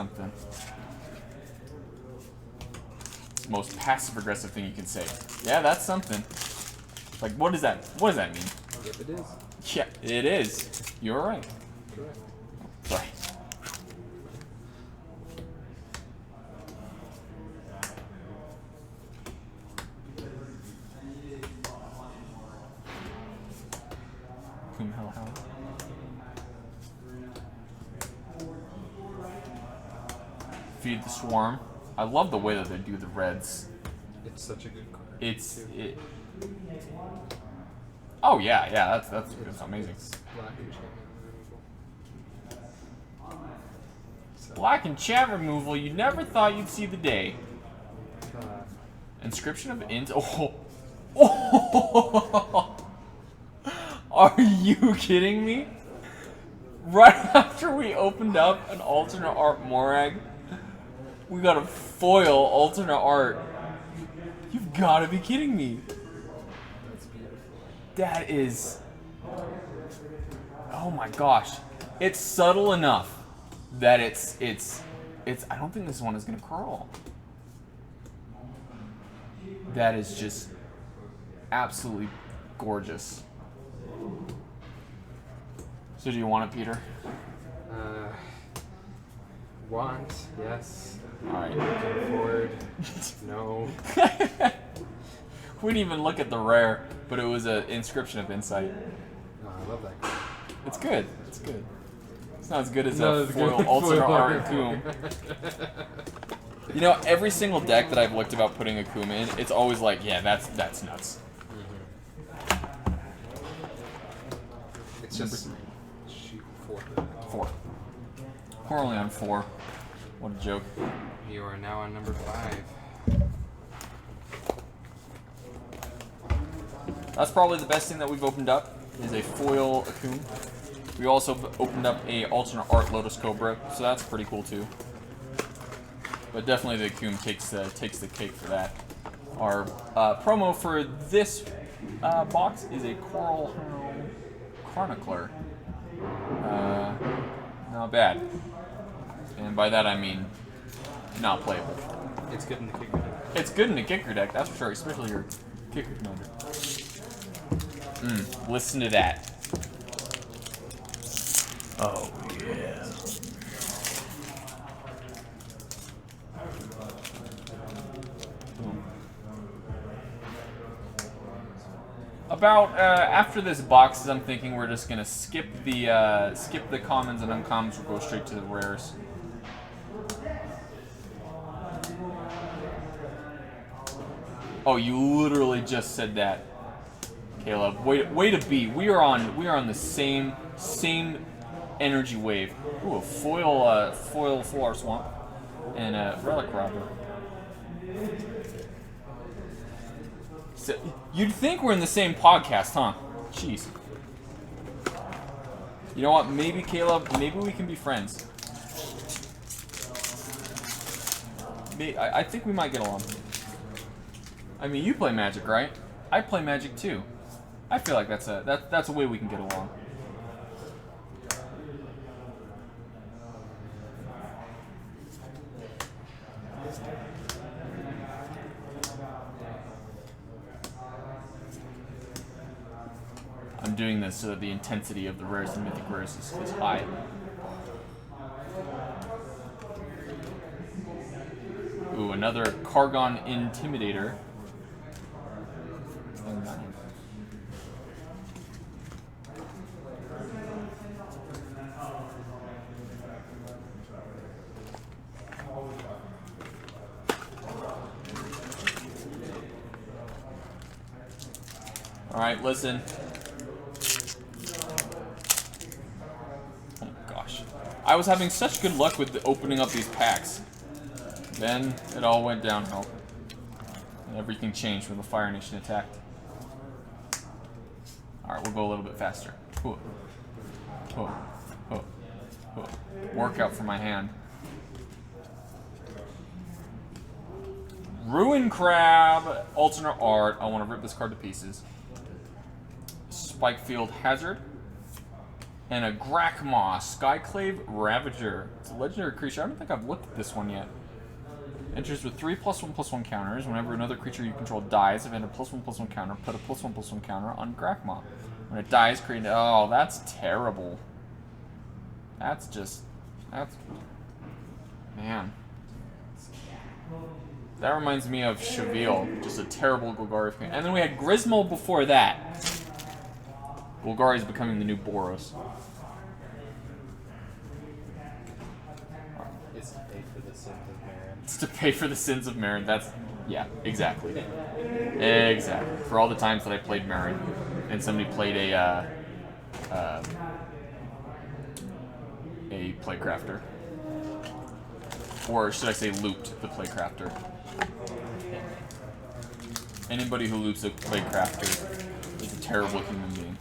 the most passive aggressive thing you can say. Yeah, that's something. Like, what does that mean? Yep, it is. Yeah, it is. You're right. Correct. Sorry. Hellhound. Feed the Swarm. I love the way that they do the reds. It's such a good card. Oh yeah, that's amazing. It's black and so, Black and chat removal. You never thought you'd see the day. Inscription of Int. Oh. Are you kidding me? Right after we opened up an alternate art Morag, we got a foil alternate art. You've got to be kidding me. That's beautiful. That is... Oh my gosh. It's subtle enough that it's I don't think this one is going to curl. That is just absolutely gorgeous. So do you want it, Peter? Want, yes. Alright. Afford, no. We didn't even look at the rare, but it was an Inscription of Insight. No, I love that card. It's good. It's good. It's not as good as Not a as foil good. alternate art Akum. You know, every single deck that I've looked about putting Akum in, it's always like, yeah, that's nuts. It's just shoot 4. We're only on 4. What a joke. You are now on number 5. That's probably the best thing that we've opened up, is a foil Akum. We also opened up a alternate art Lotus Cobra, so that's pretty cool too. But definitely the Akum takes the cake for that. Our promo for this box is a Coral Hound Chronicler. Not bad. And by that I mean not playable. It's good in the kicker deck. It's good in the kicker deck, that's for sure, especially your kicker commander. Listen to that. Oh yeah. about after this boxes, I'm thinking we're just gonna skip the commons and uncommons. We'll go straight to the rares. Oh, you literally just said that, Caleb. Way to be. We are on the same energy wave. Ooh, a foil Full Art Swamp and a relic robber. So, you'd think we're in the same podcast, huh? Jeez. You know what? Maybe, Caleb, maybe we can be friends. I think we might get along. I mean, you play Magic, right? I play Magic too. I feel like that's a way we can get along. I'm doing this so that the intensity of the rares and mythic rares is high. Ooh, another Kargon Intimidator. Alright, listen. Oh gosh. I was having such good luck with opening up these packs. Then it all went downhill. And everything changed when the Fire Nation attacked. Alright, we'll go a little bit faster. Ooh. Ooh. Ooh. Ooh. Workout for my hand. Ruin Crab, alternate art. I want to rip this card to pieces. Spikefield Hazard. And a Grakmaw, Skyclave Ravager. It's a legendary creature. I don't think I've looked at this one yet. Enters with 3+1/+1 counters. Whenever another creature you control dies, if it had a +1/+1 counter, put a +1/+1 counter on Grakmaw. When it dies, create. Oh, that's terrible. That's man. That reminds me of Cheville, just a terrible Golgari. And then we had Grismo before that. Golgari is becoming the new Boros. It's to pay for the sins of Marin. It's to pay for the sins of Marin. That's, yeah, exactly. Exactly. For all the times that I played Marin, and somebody played a Playcrafter. Or should I say looped the Playcrafter. Anybody who loops a Playcrafter is a terrible human being.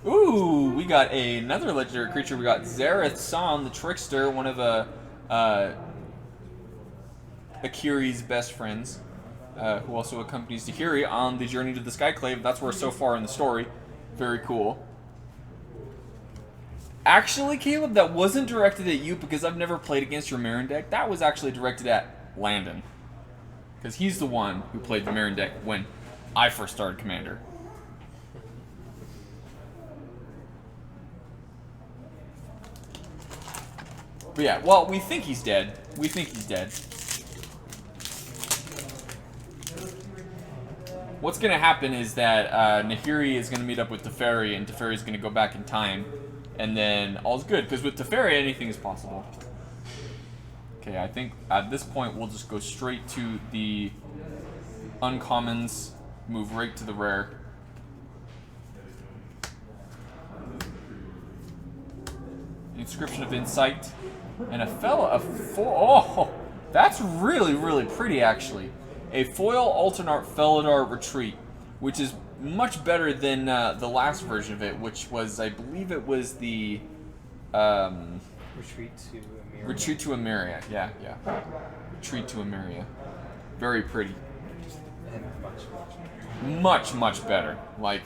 Ooh, we got another legendary creature. We got Zarath, the Trickster, one of Akiri's best friends, who also accompanies Tahiri on the journey to the Skyclave. That's where so far in the story. Very cool. Actually, Caleb, that wasn't directed at you because I've never played against your Marin deck. That was actually directed at Landon. Because he's the one who played the Marin deck when I first started Commander. But yeah, well, we think he's dead. We think he's dead. What's going to happen is that Nahiri is going to meet up with Teferi, and Teferi is going to go back in time. And then all's good, because with Teferi, anything is possible. Okay, I think at this point, we'll just go straight to the uncommons, move right to the rare. Inscription of Insight. And oh, that's really, really pretty, actually. A foil alternate Felidar Retreat, which is much better than the last version of it, which was, I believe it was the... Retreat to Emeria. Retreat to Emeria, yeah. Retreat to Emeria. Very pretty. And much, much, much better. Like,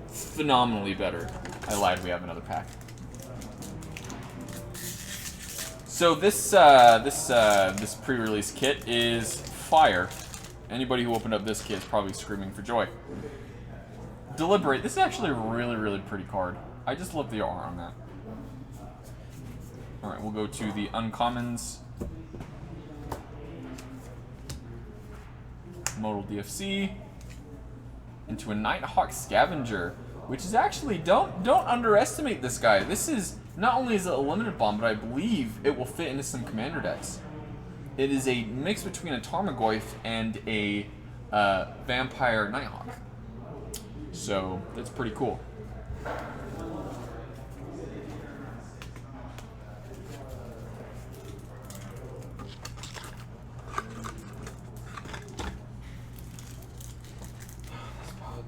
phenomenally better. I lied, we have another pack. So this pre-release kit is fire. Anybody who opened up this kit is probably screaming for joy. Deliberate. This is actually a really, really pretty card. I just love the art on that. Alright, we'll go to the uncommons. Modal DFC. Into a Nighthawk Scavenger, which is actually, don't underestimate this guy. This is, not only is it a limited bomb, but I believe it will fit into some commander decks. It is a mix between a Tarmogoyf and a Vampire Nighthawk. So, that's pretty cool.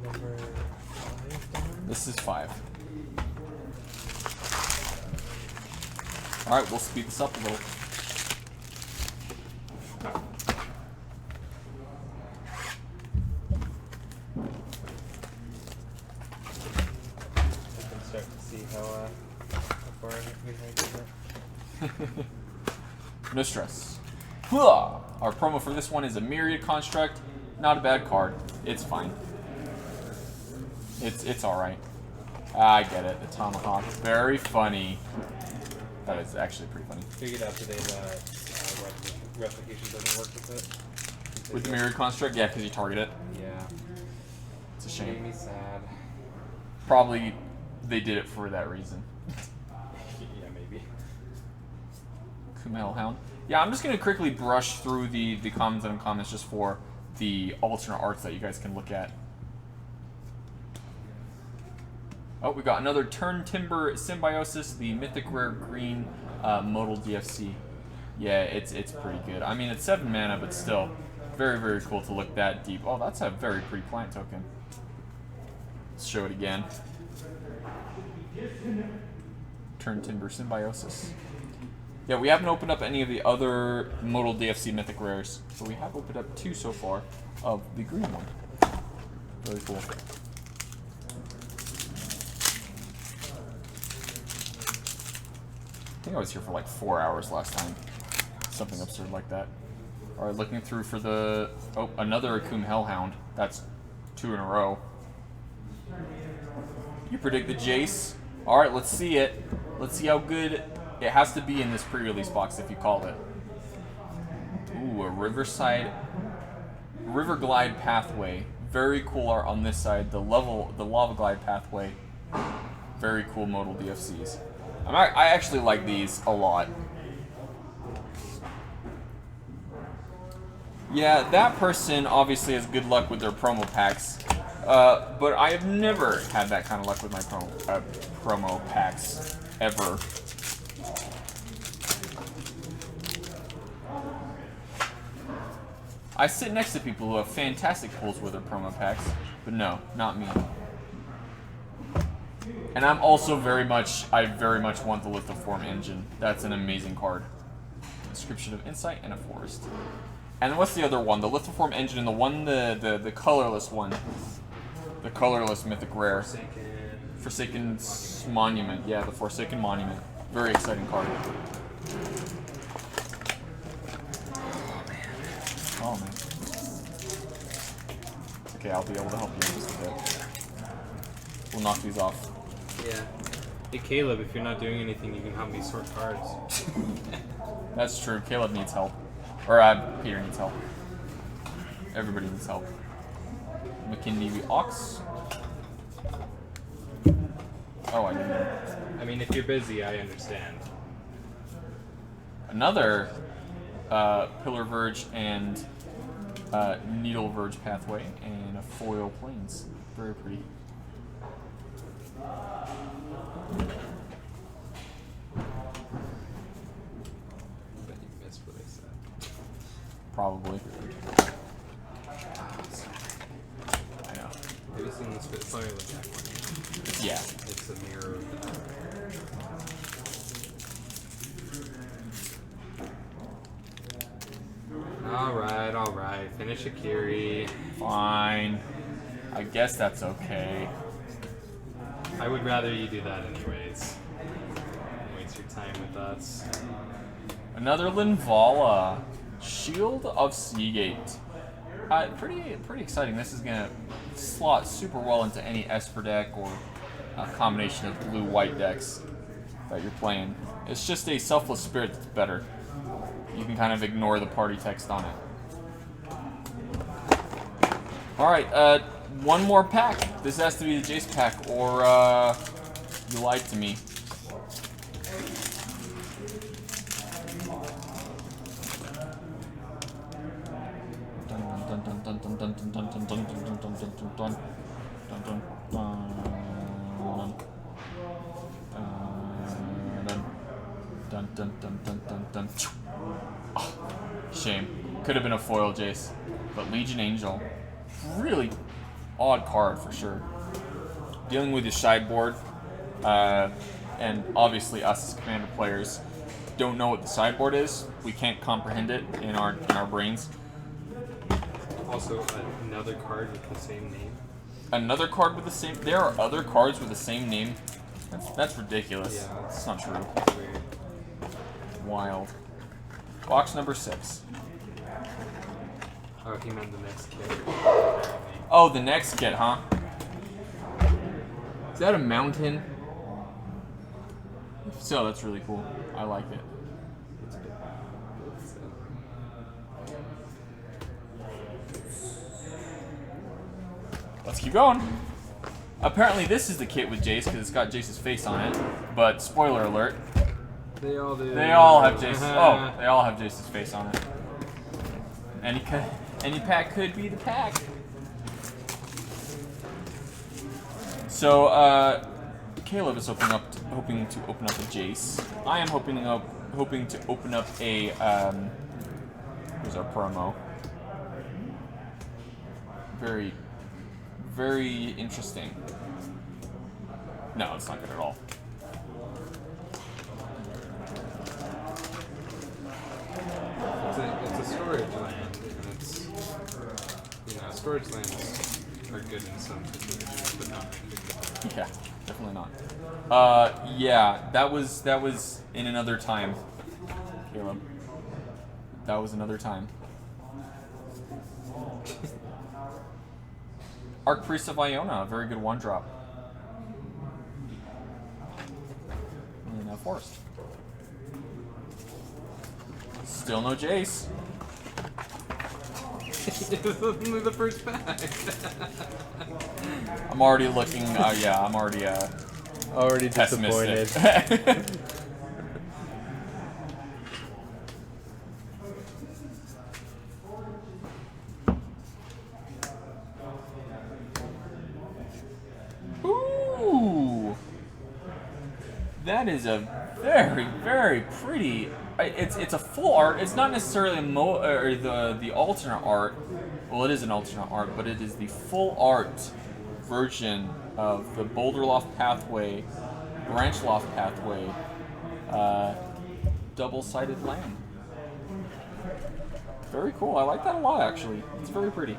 Number 5. This is 5. Alright, we'll speed this up a little. I can start to see how far behind is it. No stress. Hooah! Our promo for this one is a Myriad Construct. Not a bad card. It's fine. It's alright. I get it. The Tomahawk. Very funny. That is actually pretty funny. Figured out today that replication doesn't work with it. With the Myriad Construct? Yeah, because you target it. Yeah. It's a Made shame. me sad. Probably they did it for that reason. Yeah, maybe. Kumail Hound. Yeah, I'm just going to quickly brush through the commons and uncommons just for the alternate arts that you guys can look at. Oh, we got another Turn Timber Symbiosis, the Mythic Rare Green Modal DFC. Yeah, it's pretty good. I mean, it's 7 mana, but still very, very cool to look that deep. Oh, that's a very pretty plant token. Let's show it again. Turn Timber Symbiosis. Yeah, we haven't opened up any of the other Modal DFC Mythic Rares, but we have opened up 2 so far of the green one. Very cool. I think I was here for like 4 hours last time. Something absurd like that. Alright, looking through for the... Oh, another Akum Hellhound. That's 2 in a row. You predict the Jace. Alright, let's see it. Let's see how good it has to be in this pre-release box if you call it. Ooh, a Riverside... River Glide Pathway. Very cool art on this side. The Lava Glide Pathway. Very cool modal DFCs. I actually like these a lot. Yeah, that person obviously has good luck with their promo packs, but I have never had that kind of luck with my promo packs, ever. I sit next to people who have fantastic pulls with their promo packs, but no, not me. And I'm also I very much want the Lithoform engine. That's an amazing card. Description of Insight and a Forest. And what's the other one? The Lithoform engine and the one, the colorless one. The colorless Mythic Rare. Forsaken Monument. Yeah, the Forsaken Monument. Very exciting card. Oh, man. Okay, I'll be able to help you in just a bit. We'll knock these off. Yeah. Hey Caleb, if you're not doing anything, you can help me sort cards. That's true. Caleb needs help. Or Peter needs help. Everybody needs help. McKinney Ox. Oh, I didn't know. I mean, if you're busy, I understand. Another Pillar Verge and Needle Verge Pathway and a Foil Plains. Very pretty. Bet you missed what I said. Probably. I know. Have you seen the Spitfire Jack one? Yeah. It's a mirror of that. Alright. Finish Akiri. Fine. I guess that's okay. I would rather you do that anyways. Waste your time with us. Another Linvala. Shield of Seagate. Pretty exciting. This is gonna slot super well into any Esper deck or a combination of blue-white decks that you're playing. It's just a Selfless Spirit that's better. You can kind of ignore the party text on it. Alright, one more pack. This has to be the Jace pack, or you lied to me. Oh, shame. Could have been a foil Jace, but Legion Angel, really odd card for sure. Dealing with your sideboard, and obviously us as Commander players don't know what the sideboard is. We can't comprehend it in our brains. Also, another card with the same name. Another card with the same. There are other cards with the same name. That's ridiculous. Yeah, that's not true. That's weird. Wild. Box number 6. Oh, he meant the next kit. Oh, the next kit, huh? Is that a mountain? If so, that's really cool. I like it. Let's keep going. Apparently this is the kit with Jace because it's got Jace's face on it. But spoiler alert. They all do. They all have Jace's. Oh, they all have Jace's face on it. Any pack could be the pack. So Caleb is hoping to open up a Jace. I am hoping to open up a here's our promo. Very, very interesting. No, it's not good at all. It's a storage land, and it's, storage lands are good in some situations, but not particularly. Yeah, definitely not. Yeah, that was in another time, Caleb. That was another time. Archpriest of Iona, a very good 1-drop. And now Forest. Still no Jace. It's only the first pack. I'm already looking. Yeah, I'm already already pessimistic. disappointed. Ooh, that is a very, very pretty. It's a full art. It's not necessarily the alternate art. Well, it is an alternate art, but it is the full art version of the Boulderloft Pathway, Branchloft Pathway, double-sided land. Very cool. I like that a lot, actually. It's very pretty.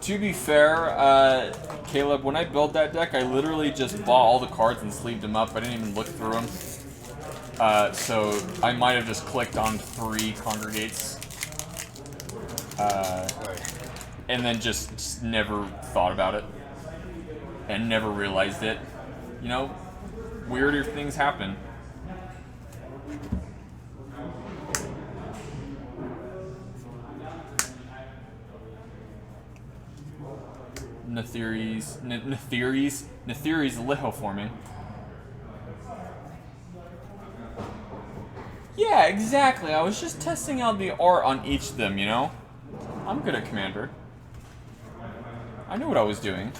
To be fair, Caleb, when I built that deck, I literally just bought all the cards and sleeved them up. I didn't even look through them. So I might have just clicked on 3 Congregates. And then just never thought about it. And never realized it. You know, weirder things happen. Netheri's lithoforming. Yeah, exactly. I was just testing out the art on each of them, you know? I'm good at Commander. I knew what I was doing.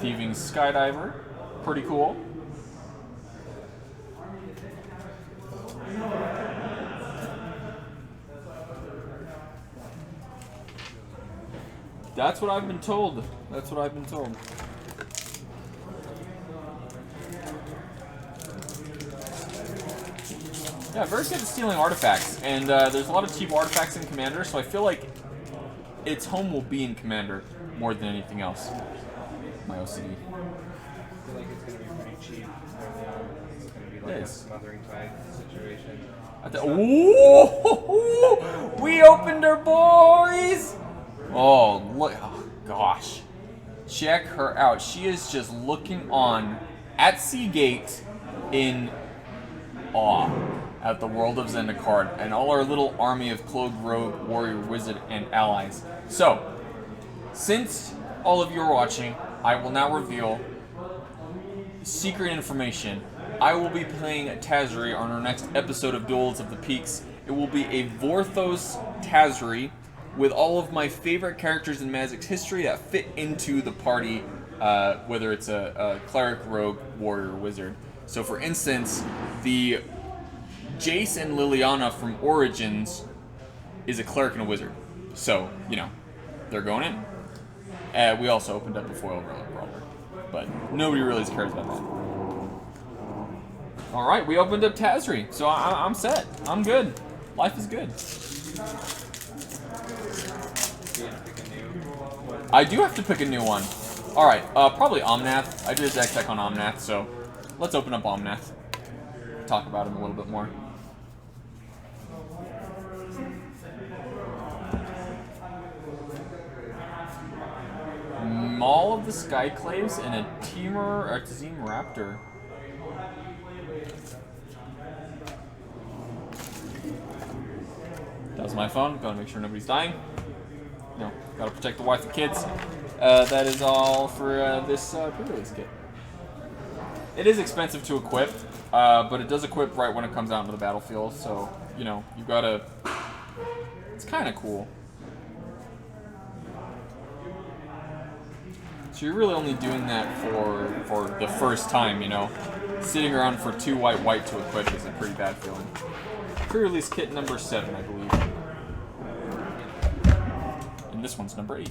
Thieving Skydiver, pretty cool. That's what I've been told. That's what I've been told. Yeah, very good at stealing artifacts, and there's a lot of cheap artifacts in Commander, so I feel like its home will be in Commander more than anything else. My OCD. I feel like it's going to be pretty cheap early on. It's going to be like a smothering tide situation. Ooh, we opened her, boys! Oh, look. Oh, gosh. Check her out. She is just looking on at Seagate in awe at the world of Zendikar and all our little army of clothed rogue, warrior, wizard, and allies. So, since all of you are watching, I will now reveal secret information. I will be playing Tazri on our next episode of Duels of the Peaks. It will be a Vorthos Tazri with all of my favorite characters in Magic's history that fit into the party, whether it's a cleric, rogue, warrior, or wizard. So for instance, the Jace and Liliana from Origins is a cleric and a wizard. So, you know, they're going in. We also opened up a foil relic brawler, but nobody really cares about that. All right, we opened up Tazri, so I'm set. I'm good. Life is good. I do have to pick a new one. All right, probably Omnath. I did a deck tech on Omnath, so let's open up Omnath. Talk about him a little bit more. Maul of the Skyclaves and a Temur or Tzim Raptor. That was my phone. Gotta make sure nobody's dying. No, gotta protect the wife and kids. That is all for this pre-release kit. It is expensive to equip, but it does equip right when it comes out into the battlefield. So you know you gotta. It's kind of cool. So you're really only doing that for the first time, you know. Sitting around for 2 white to equip is a pretty bad feeling. Pre-release kit number 7, I believe. And this one's number 8.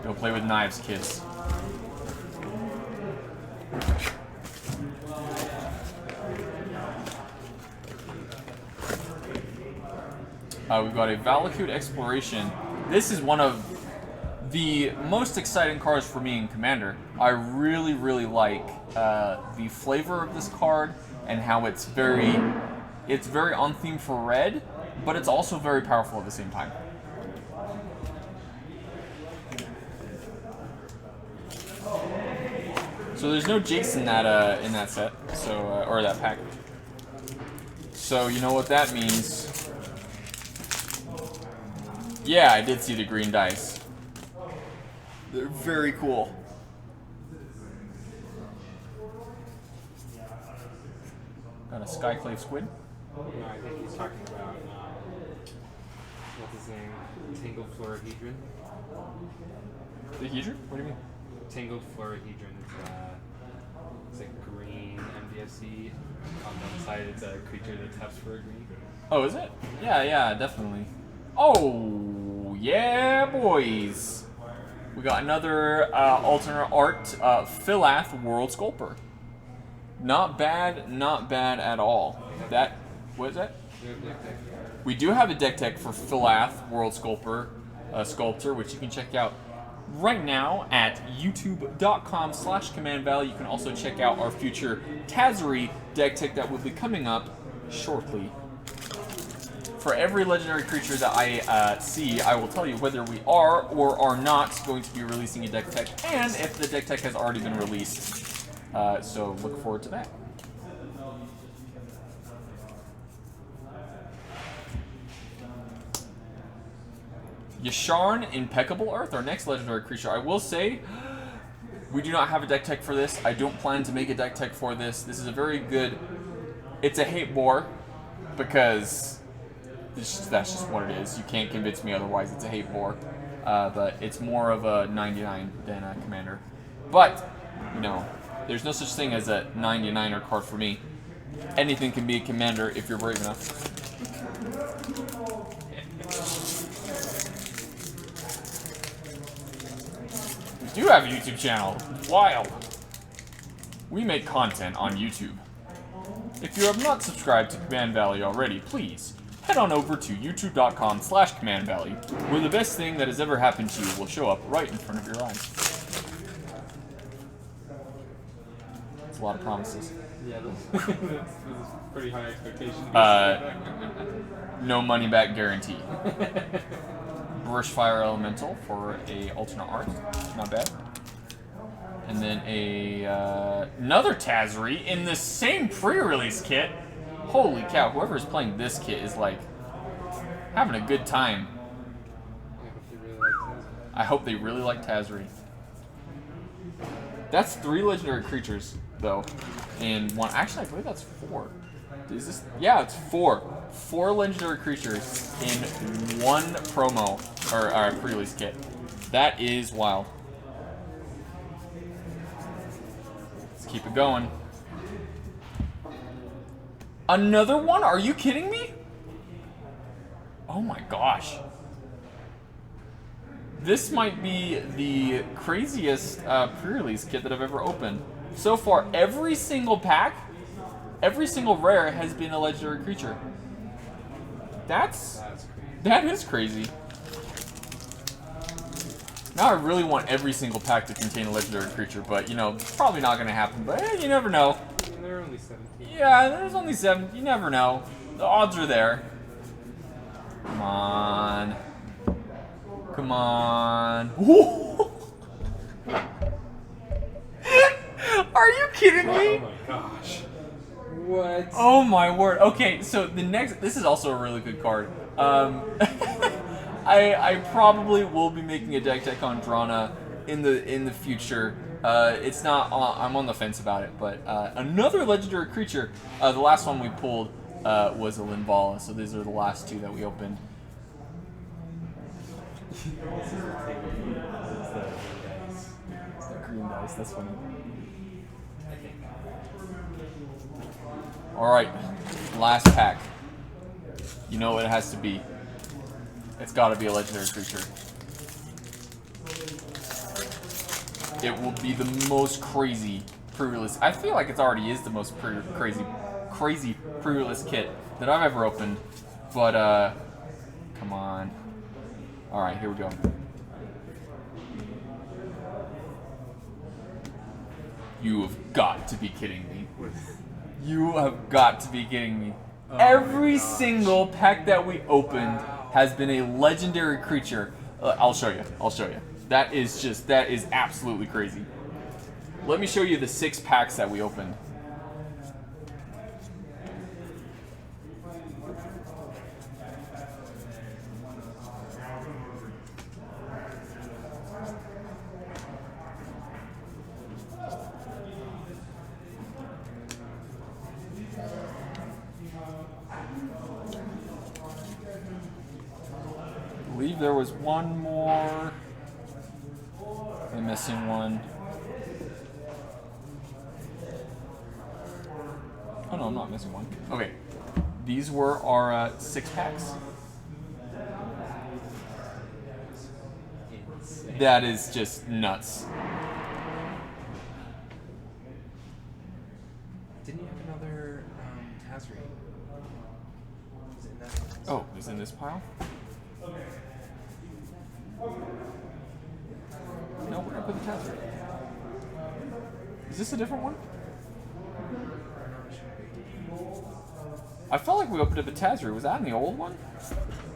Go play with knives, kids. We've got a Valakut Exploration. This is one of the most exciting cards for me in Commander. I really, really like the flavor of this card and how it's very on theme for red, but it's also very powerful at the same time. So there's no Jace in that set, so or that pack. So you know what that means. Yeah, I did see the green dice. They're very cool. Got a Skyclave Squid. No, I think he's talking about, what's his name? Tangled Florahedron. The Hedron? What do you mean? Tangled Florahedron. It's a green MDSC. On one side, it's a creature that taps for a green. Oh, is it? Yeah, definitely. Oh, yeah, boys. We got another alternate art, Philath World Sculptor. Not bad at all. What is that? We do have a deck tech for Philath World Sculptor, which you can check out right now at youtube.com/CommandValley. You can also check out our future Tazri deck tech that will be coming up shortly. For every legendary creature that I see, I will tell you whether we are or are not going to be releasing a deck tech, and if the deck tech has already been released. So look forward to that. Yasharn, Impeccable Earth, our next legendary creature. I will say, we do not have a deck tech for this. I don't plan to make a deck tech for this. This is a very good... It's a hate bore, because... that's just what it is. You can't convince me otherwise. It's a hate bore. But it's more of a 99 than a commander. But, you know, there's no such thing as a 99er card for me. Anything can be a commander if you're brave enough. We do have a YouTube channel. Wild. We make content on YouTube. If you have not subscribed to Command Valley already, please head on over to youtube.com/Command Valley, where the best thing that has ever happened to you will show up right in front of your eyes. That's a lot of promises. Yeah, this is pretty high expectation. No money back guarantee. Burst Fire Elemental for a alternate art, not bad. And then another Tazri in the same pre-release kit. Holy cow! Whoever is playing this kit is like having a good time. I hope they really like Tazri. That's 3 legendary creatures though, and one. Actually, I believe that's 4. Is this? Yeah, it's 4. 4 legendary creatures in one promo or pre-release kit. That is wild. Let's keep it going. Another one? Are you kidding me? Oh my gosh. This might be the craziest pre-release kit that I've ever opened. So far, every single pack, every single rare has been a legendary creature. That is crazy. Now I really want every single pack to contain a legendary creature, but you know, it's probably not going to happen. But you never know. There are only 17. Yeah, there's only 7. You never know. The odds are there. Come on. Come on. Are you kidding me? Oh my gosh. What? Oh my word. Okay, so the next. This is also a really good card. I probably will be making a deck on Drana in the future. It's not. I'm on the fence about it, but another legendary creature. The last one we pulled was a Linvala, so these are the last 2 that we opened. It's the green dice. That's funny. All right, last pack. You know what it has to be. It's got to be a legendary creature. It will be the most crazy pre-release. I feel like it already is the most crazy pre-release kit that I've ever opened. But come on. All right, here we go. You have got to be kidding me. You have got to be kidding me. Oh Every single pack that we opened has been a legendary creature. I'll show you. I'll show you. That is absolutely crazy. Let me show you the 6 packs that we opened. I believe there was one more. I'm missing one. Oh no, I'm not missing one. Okay. These were our 6 packs. That is just nuts. Didn't you have another Tazri? Was it in that? Oh, it was in this pile? No, we're gonna put the Tazri. Is this a different one? I felt like we opened up a Tazri. Was that in the old one?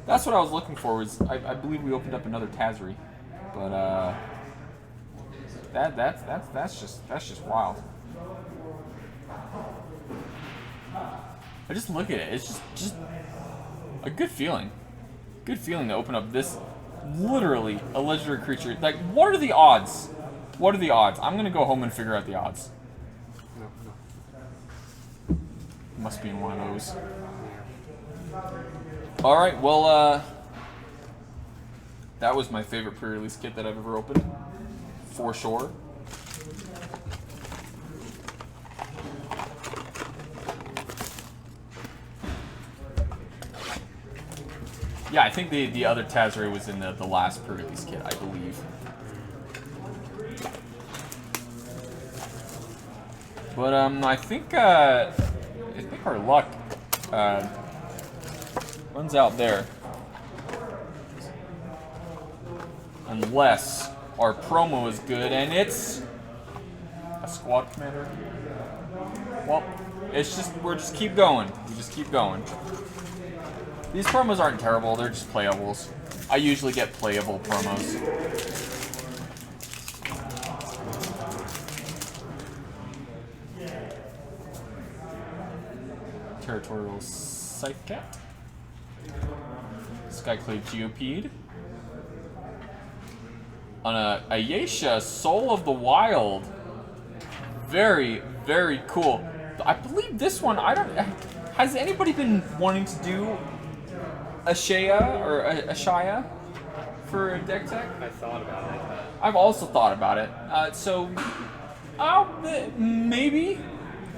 That's what I was looking for. Was I believe we opened up another Tazri, but that's just wild. I just look at it. It's just a good feeling. Good feeling to open up this. Literally a legendary creature. Like, what are the odds? What are the odds? I'm gonna go home and figure out the odds. No. Must be in one of those. All right. Well, that was my favorite pre-release kit that I've ever opened, for sure. Yeah, I think the other Tazri was in the last pre-release kit, I believe. But I think Our luck runs out there. Unless our promo is good and it's a squad commander. Well, it's just, we're just keep going. We just keep going. These promos aren't terrible, they're just playables. I usually get playable promos. Territorial Scythe Cat. Skyclave Geopede. On a Ayesha, Soul of the Wild. Very, very cool. I believe this one, I don't... Has anybody been wanting to do a Shaya or a Shaya for a deck tech? I thought about it. I've also thought about it. Maybe.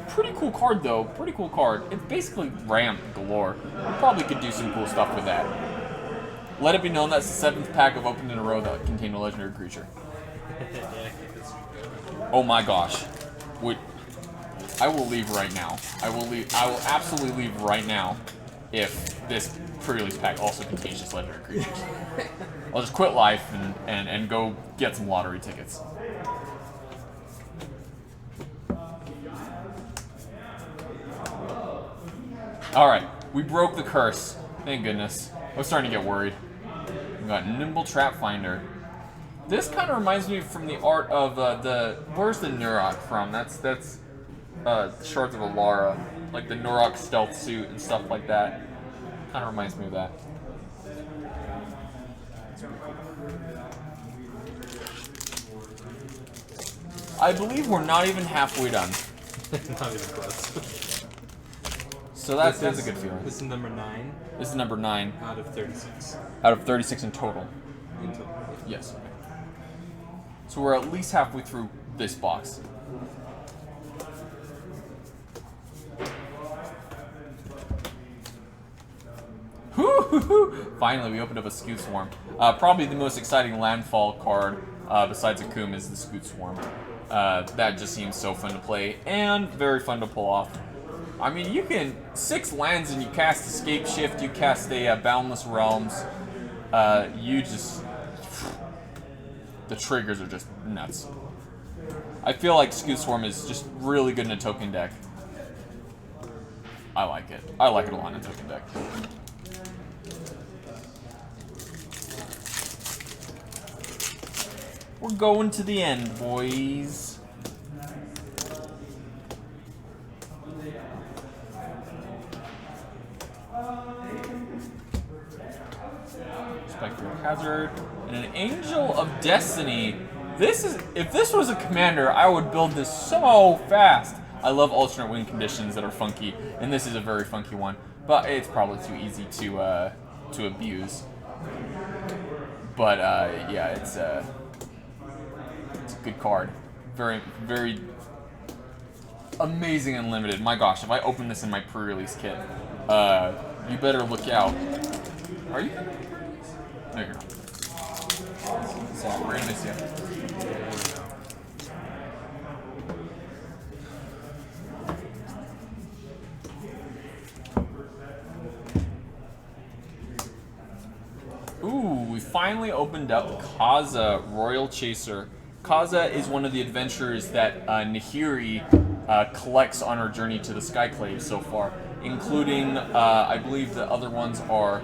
Pretty cool card, though. Pretty cool card. It's basically ramp galore. We probably could do some cool stuff with that. Let it be known that's the 7th pack I've opened in a row that contained a legendary creature. Oh my gosh. I will leave right now. I will absolutely leave right now if this pre-release pack also contains just legendary creatures. I'll just quit life and go get some lottery tickets. Alright, we broke the curse. Thank goodness. I was starting to get worried. We got Nimble Trap Finder. This kind of reminds me from the art of where's the Nurok from? That's Shards of Alara. Like the Nurok stealth suit and stuff like that. Kind of reminds me of that. I believe we're not even halfway done. Not even close. So that's a good feeling. This is number 9. This is number 9. Out of 36. Out of 36 in total. In total. Yes. So we're at least halfway through this box. Finally, we opened up a Scoot Swarm. Probably the most exciting landfall card besides Akum is the Scoot Swarm. That just seems so fun to play and very fun to pull off. I mean, you can 6 lands and you cast Escape Shift, you cast a Boundless Realms. You just... The triggers are just nuts. I feel like Scoot Swarm is just really good in a token deck. I like it. I like it a lot in a token deck. We're going to the end, boys. Spectral Hazard and an Angel of Destiny. If this was a commander, I would build this so fast. I love alternate win conditions that are funky, and this is a very funky one. But it's probably too easy to abuse. But yeah, it's a good card. Very, very amazing and limited. My gosh, if I open this in my pre-release kit, you better look out. Are you? No, you're not. So we're gonna miss you. Ooh, we finally opened up Kaza, Royal Chaser. Kaza is one of the adventurers that Nahiri collects on her journey to the Skyclave so far, including, I believe the other ones are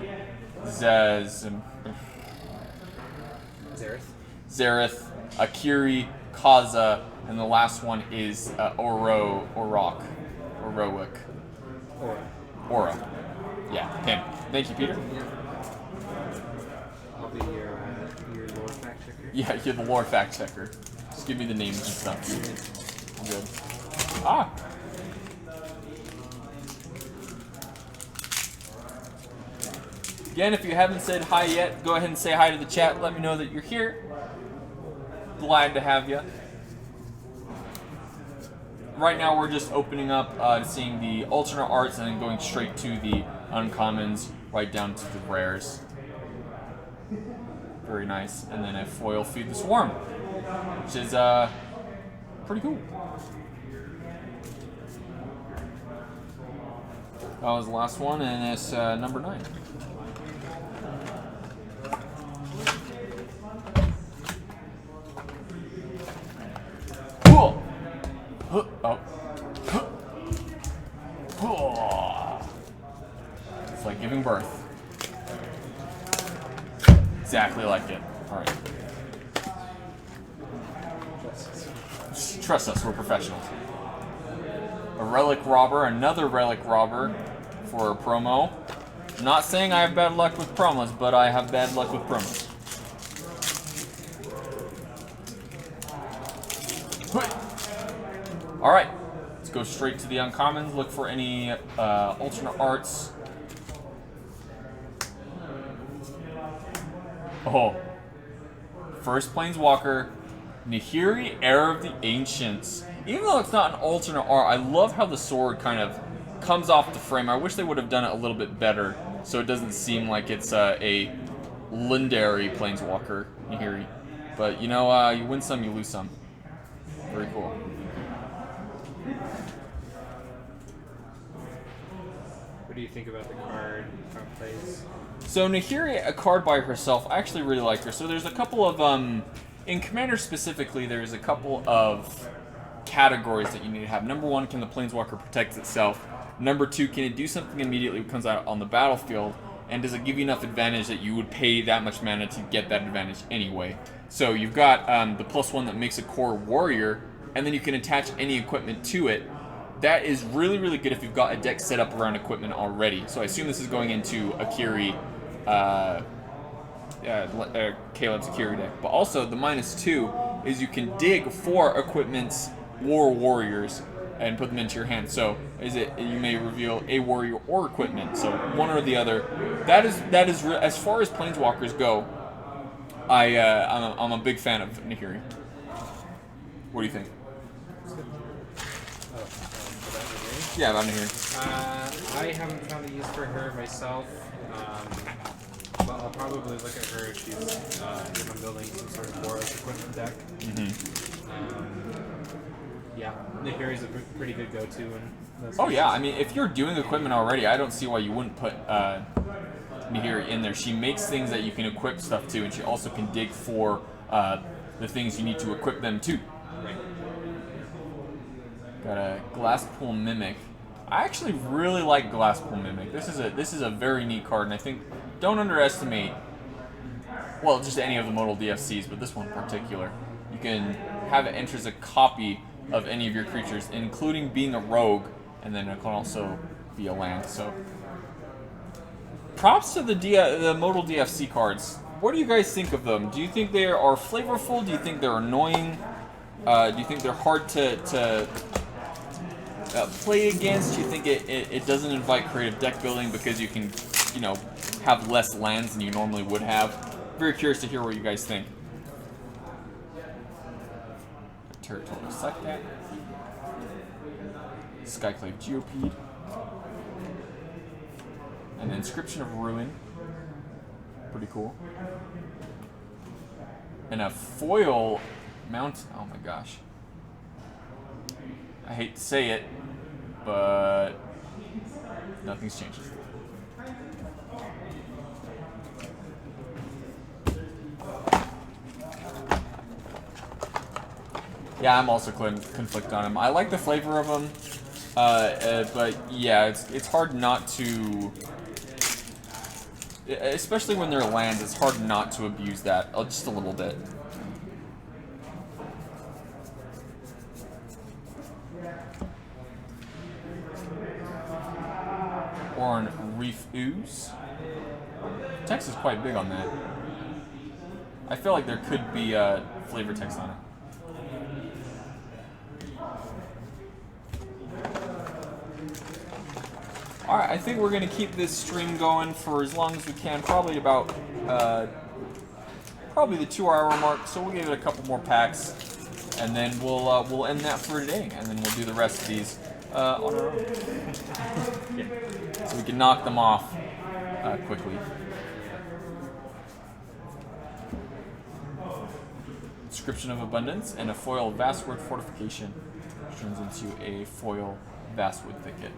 Zarath, Akiri, Kaza, and the last one is Aura. Yeah, him. Thank you, Peter. I'll be your lore fact checker. Yeah, you're the lore fact checker. Just give me the names and stuff. I'm good. Ah! Again, if you haven't said hi yet, go ahead and say hi to the chat. Let me know that you're here. Glad to have you. Right now, we're just opening up, seeing the alternate arts, and then going straight to the uncommons, right down to the rares. Very nice. And then a foil Feed the Swarm, which is pretty cool. That was the last one, and it's number 9. Cool. Oh. It's like giving birth. Exactly like it. All right. Trust us, we're professionals. A relic robber, another relic robber for a promo. Not saying I have bad luck with promos, but I have bad luck with promos. Alright, let's go straight to the uncommons, look for any alternate arts. Oh, first Planeswalker, Nahiri, Heir of the Ancients. Even though it's not an alternate art, I love how the sword kind of comes off the frame. I wish they would have done it a little bit better so it doesn't seem like it's a legendary Planeswalker, Nahiri. But, you know, you win some, you lose some. Very cool. What do you think about the card? How it plays? So Nahiri, a card by herself, I actually really like her. So there's a couple of, in Commander specifically, there's a couple of categories that you need to have. Number 1, can the Planeswalker protect itself? Number 2, can it do something immediately when it comes out on the battlefield? And does it give you enough advantage that you would pay that much mana to get that advantage anyway? So you've got the +1 that makes a core warrior, and then you can attach any equipment to it. That is really, really good if you've got a deck set up around equipment already. So I assume this is going into Akiri, Caleb's Akiri deck. But also, the -2 is you can dig for equipment's war warriors and put them into your hand. So you may reveal a warrior or equipment. So one or the other. That is as far as Planeswalkers go. I'm a big fan of Nahiri. What do you think? Yeah, I'm here. I haven't found a use for her myself, but I'll probably look at her if she's if I'm building some sort of Boros equipment deck. Yeah, Nahiri's a pretty good go-to. Oh yeah, I mean, if you're doing equipment already, I don't see why you wouldn't put Nahiri in there. She makes things that you can equip stuff to, and she also can dig for the things you need to equip them to. Right. Got a Glasspool Mimic. I actually really like Glasspool Mimic. This is a very neat card, and I think don't underestimate, well, just any of the modal DFCs, but this one in particular. You can have it enter as a copy of any of your creatures, including being a rogue, and then it can also be a land. So, props to the modal DFC cards. What do you guys think of them? Do you think they are flavorful? Do you think they're annoying? Do you think they're hard to play against? Do you think it doesn't invite creative deck building because you can, you know, have less lands than you normally would have? Very curious to hear what you guys think. Territorial Psychic, Skyclave Geopede, an Inscription of Ruin, pretty cool, and a foil mount. Oh my gosh, I hate to say it, but nothing's changed. Yeah, I'm also conflicted on them. I like the flavor of them, but yeah, it's hard not to, especially when they're lands, it's hard not to abuse that just a little bit. Oran Reef Ooze. Text is quite big on that. I feel like there could be flavor text on it. Alright, I think we're going to keep this stream going for as long as we can, probably about, probably the 2-hour mark, so we'll give it a couple more packs, and then we'll end that for today, and then we'll do the rest of these on our own. Yeah. So we can knock them off quickly. Inscription of Abundance, and a foil Vastwood Fortification, which turns into a foil Vastwood Thicket.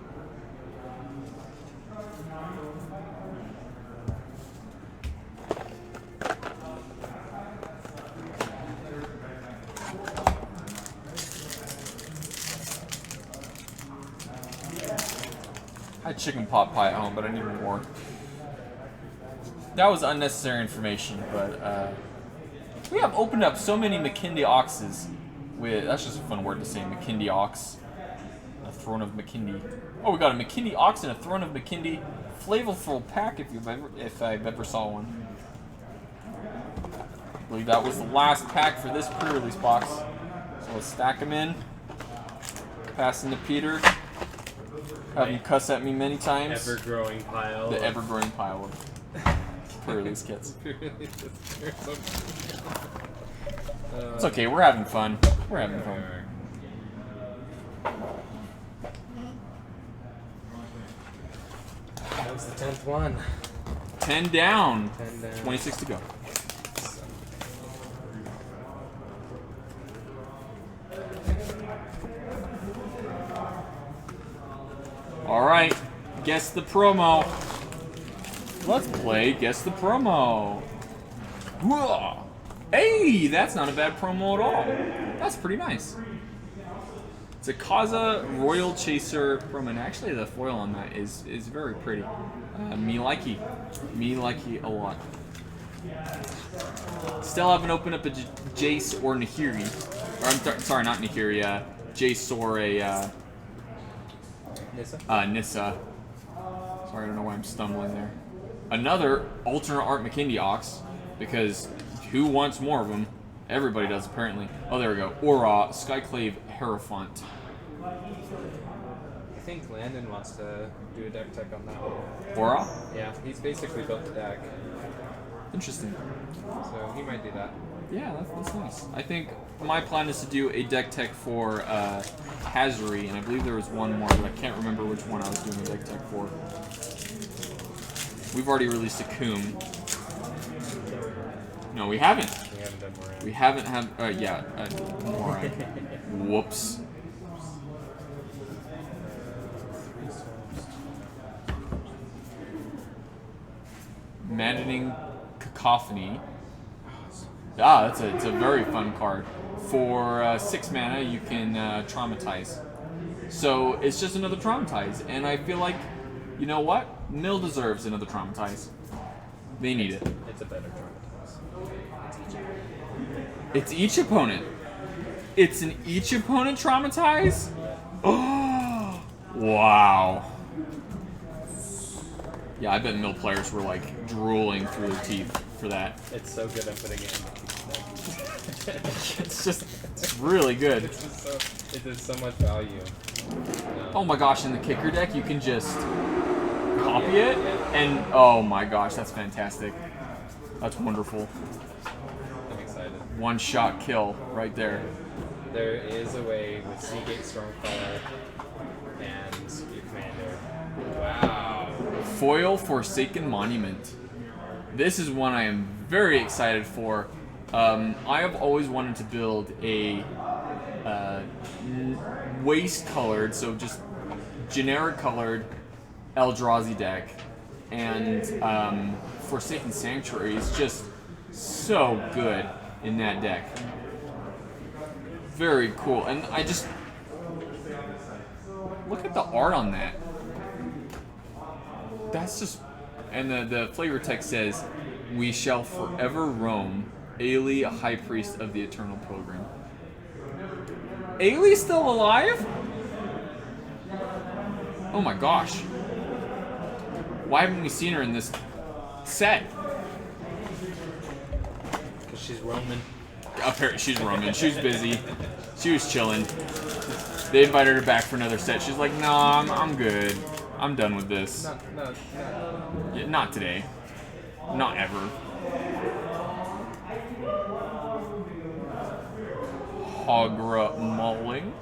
got chicken pot pie at home, but I need more. That was unnecessary information, but we have opened up so many McKindy Oxes. That's just a fun word to say, McKindy Ox. A Throne of McKindy. Oh, we got a McKindy Ox and a Throne of McKindy flavorful pack if I've ever saw one. I believe that was the last pack for this pre-release box. So let's stack them in. Passing to Peter. Have him cuss at me many times. Ever-growing pile. The ever-growing pile of pre-release kits. It's okay, we're having fun. We're having fun. That was the 10th one. 10 down. 10 down. 26 to go. Alright, guess the promo. Let's play Guess the Promo. Whoa. Hey, that's not a bad promo at all. That's pretty nice. It's a Kaza Royal Chaser promo, and actually the foil on that is very pretty. Me likey. Me likey a lot. Still haven't opened up a Jace or Nahiri. Or I'm sorry, not Nahiri. Jace or a Nissa. Sorry, I don't know why I'm stumbling there. Another alternate art McKindy Ox, because who wants more of them? Everybody does, apparently. Oh, there we go. Aura, Skyclave, Hierophant. I think Landon wants to do a deck tech on that one. Aura? Yeah, he's basically built the deck. Interesting. So he might do that. Yeah, that's nice. I think my plan is to do a deck tech for Hazuri, and I believe there was one more, but I can't remember which one I was doing a deck tech for. We've already released a Coom. No, we haven't. We haven't done Moran. We haven't had, Moran. Whoops. Maddening Cacophony. Ah, it's a very fun card. For 6 mana, you can traumatize. So it's just another traumatize, and I feel like, you know what? Mill deserves another traumatize. They need it. It's a better traumatize. It's each opponent. It's an each opponent traumatize? Oh, wow. Yeah, I bet Mill players were like drooling through their teeth for that. It's so good at putting it in the deck. It's really good. It's just so, it does so much value. Oh my gosh, in the kicker deck you can just copy it, and oh my gosh, that's fantastic. That's wonderful. I'm excited. One shot kill right there. There is a way with Seagate Stormcaller and your commander. Wow. Foil Forsaken Monument. This is one I am very excited for. I have always wanted to build a waste colored, so just generic colored Eldrazi deck, and Forsaken Sanctuary is just so good in that deck. Very cool, and I just look at the art on that. That's just, and the flavor text says, "We shall forever roam, Ailey, High Priest of the Eternal Pilgrim." Ailey's still alive? Oh my gosh. Why haven't we seen her in this set? Because she's Roman. Apparently she's roaming. She was busy. She was chilling. They invited her back for another set. She's like, "Nah, I'm good. I'm done with this. Yeah, not today. Not ever." Hogra Mauling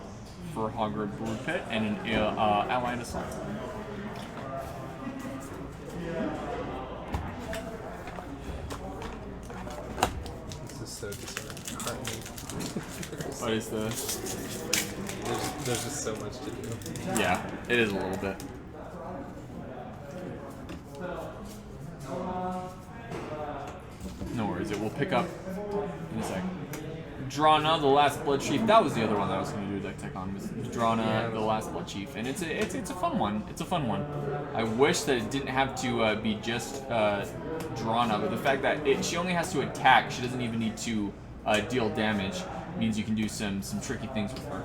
for Hogra Brood Pit and an Allied Assault. This is so disheartening. What is the... There's just so much to do. Yeah, it is a little bit. No worries, it will pick up in a sec. Drana, the Last Blood Chief. That was the other one that I was going to do a deck tech on. Was Drana, the Last Blood Chief, and it's a fun one. It's a fun one. I wish that it didn't have to be just Drana, but the fact that she only has to attack, she doesn't even need to deal damage, means you can do some tricky things with her.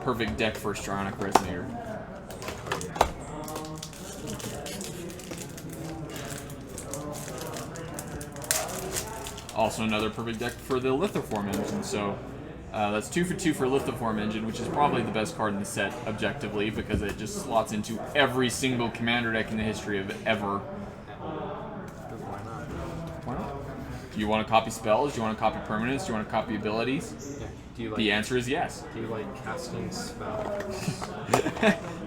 Perfect deck for Drana Resonator. Also another perfect deck for the Lithoform engine, so that's 2 for 2 for Lithoform engine, which is probably the best card in the set, objectively, because it just slots into every single commander deck in the history of ever. Why not? Do you want to copy spells? Do you want to copy permanents? Do you want to copy abilities? Yeah. Do you like, the answer is yes. Do you like casting spells?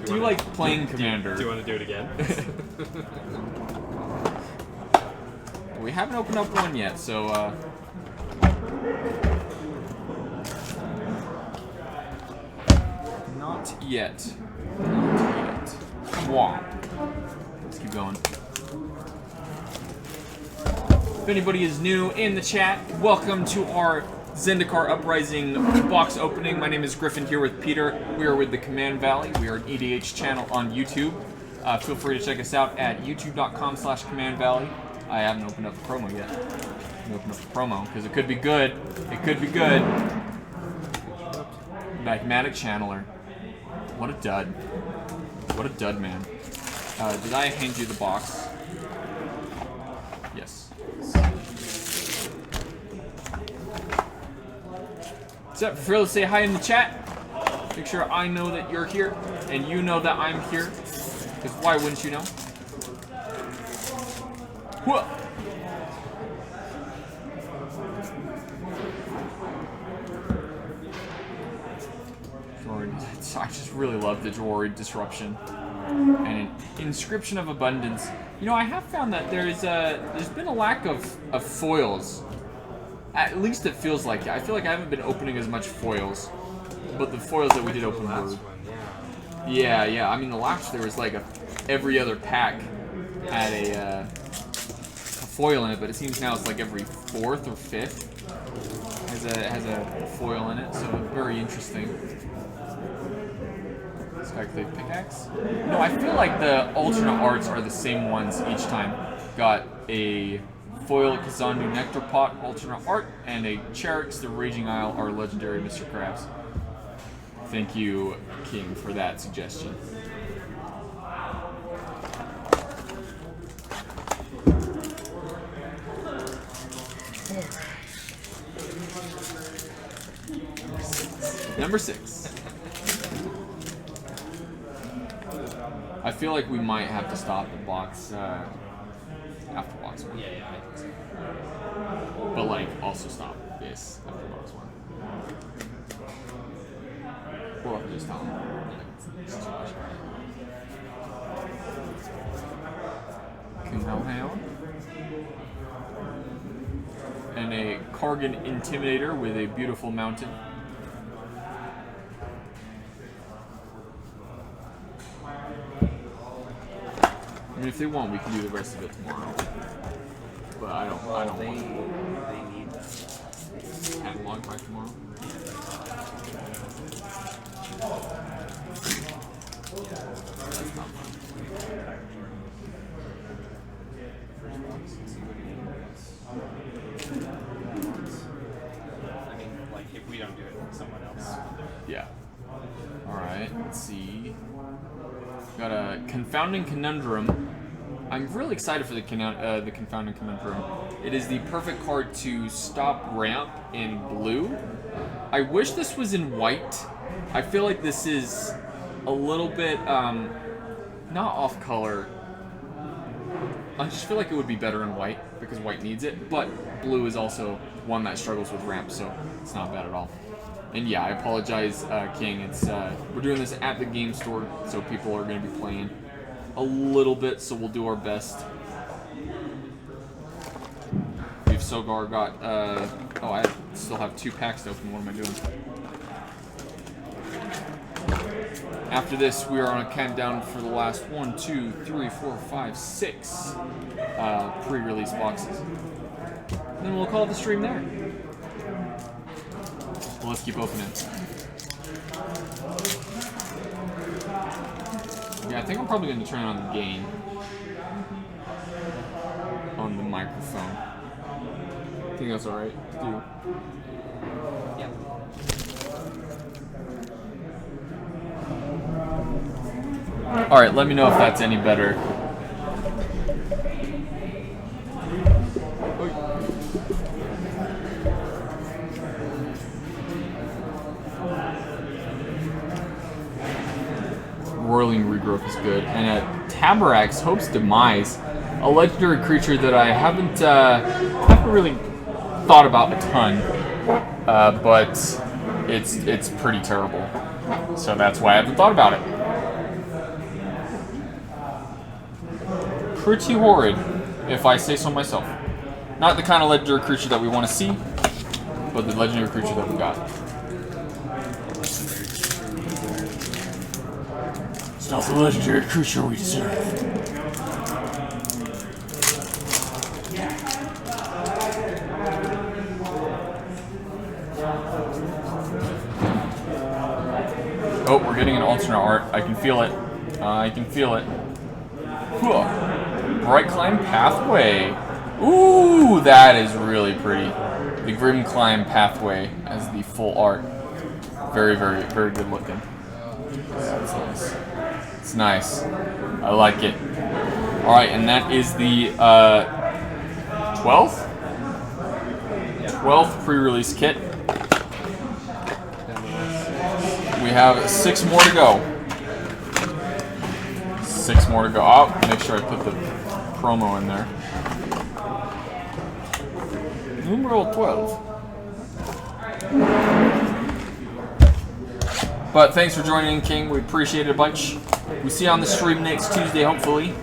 Do you like playing commander? Do you want to do it again? We haven't opened up one yet, so not yet. Not yet. Come on. Let's keep going. If anybody is new in the chat, welcome to our Zendikar Uprising box opening. My name is Griffin, here with Peter. We are with the Command Valley. We are an EDH channel on YouTube. Feel free to check us out at youtube.com/Command Valley. I haven't opened up the promo yet. I'm gonna open up the promo because it could be good. It could be good. Magmatic Channeler. What a dud. What a dud, man. Did I hand you the box? Yes. What's up? Feel free to say hi in the chat. Make sure I know that you're here and you know that I'm here. Because why wouldn't you know? Whoa. I just really love the Jawari Disruption and an Inscription of Abundance. You know, I have found that there's been a lack of foils. At least it feels like it. I feel like I haven't been opening as much foils, but the foils that we did open were. Yeah. I mean, the last there was like every other pack had a foil in it, but it seems now it's like every 4th or 5th has a foil in it, so very interesting. Skyclave Pickaxe? No, I feel like the alternate arts are the same ones each time. Got a foil Kazandu Nectar Pot alternate art, and a Charix the Raging Isle, our legendary Mr. Krabs. Thank you, King, for that suggestion. Number 6. I feel like we might have to stop the box after box 1. Yeah, I think so. But like also stop this after box 1. Or I'll just stop. It's too much. Hound. And a Kargan Intimidator with a beautiful mountain. I mean, if they want, we can do the rest of it tomorrow. But I don't want to. They need that. Catalog by tomorrow. That's not fun. I mean, like, if we don't do it, someone else. Yeah. Alright, let's see. Got a Confounding Conundrum. I'm really excited for the Confounding Conundrum. It is the perfect card to stop ramp in blue. I wish this was in white. I feel like this is a little bit, not off color. I just feel like it would be better in white because white needs it, but blue is also one that struggles with ramp, so it's not bad at all. And yeah, I apologize, King. It's we're doing this at the game store, so people are going to be playing a little bit, so we'll do our best. We've Sogar got, oh, I still have 2 packs to open. What am I doing? After this, we are on a countdown for the last 1, 2, 3, 4, 5, 6 pre-release boxes. And then we'll call the stream there. Well, let's keep opening. Yeah, I think I'm probably going to turn on the gain on the microphone. I think that's alright. Do. Yeah. Alright, let me know if that's any better. Whirling Regrowth is good. And Tabarax, Hope's Demise, a legendary creature that I haven't really thought about a ton, but it's pretty terrible. So that's why I haven't thought about it. Pretty horrid, if I say so myself. Not the kind of legendary creature that we want to see, but the legendary creature that we got. It's not the legendary creature we deserve. Oh, we're getting an alternate art. I can feel it. I can feel it. Bright Climb Pathway. Ooh, that is really pretty. The Grim Climb Pathway as the full art. Very, very, very good looking. Yeah, that's nice. It's nice. I like it. Alright, and that is the 12th? 12th pre-release kit. We have 6 more to go. 6 more to go. Oh, make sure I put the promo in there. Numeral 12. But thanks for joining, King. We appreciate it a bunch. We see you on the stream next Tuesday, hopefully.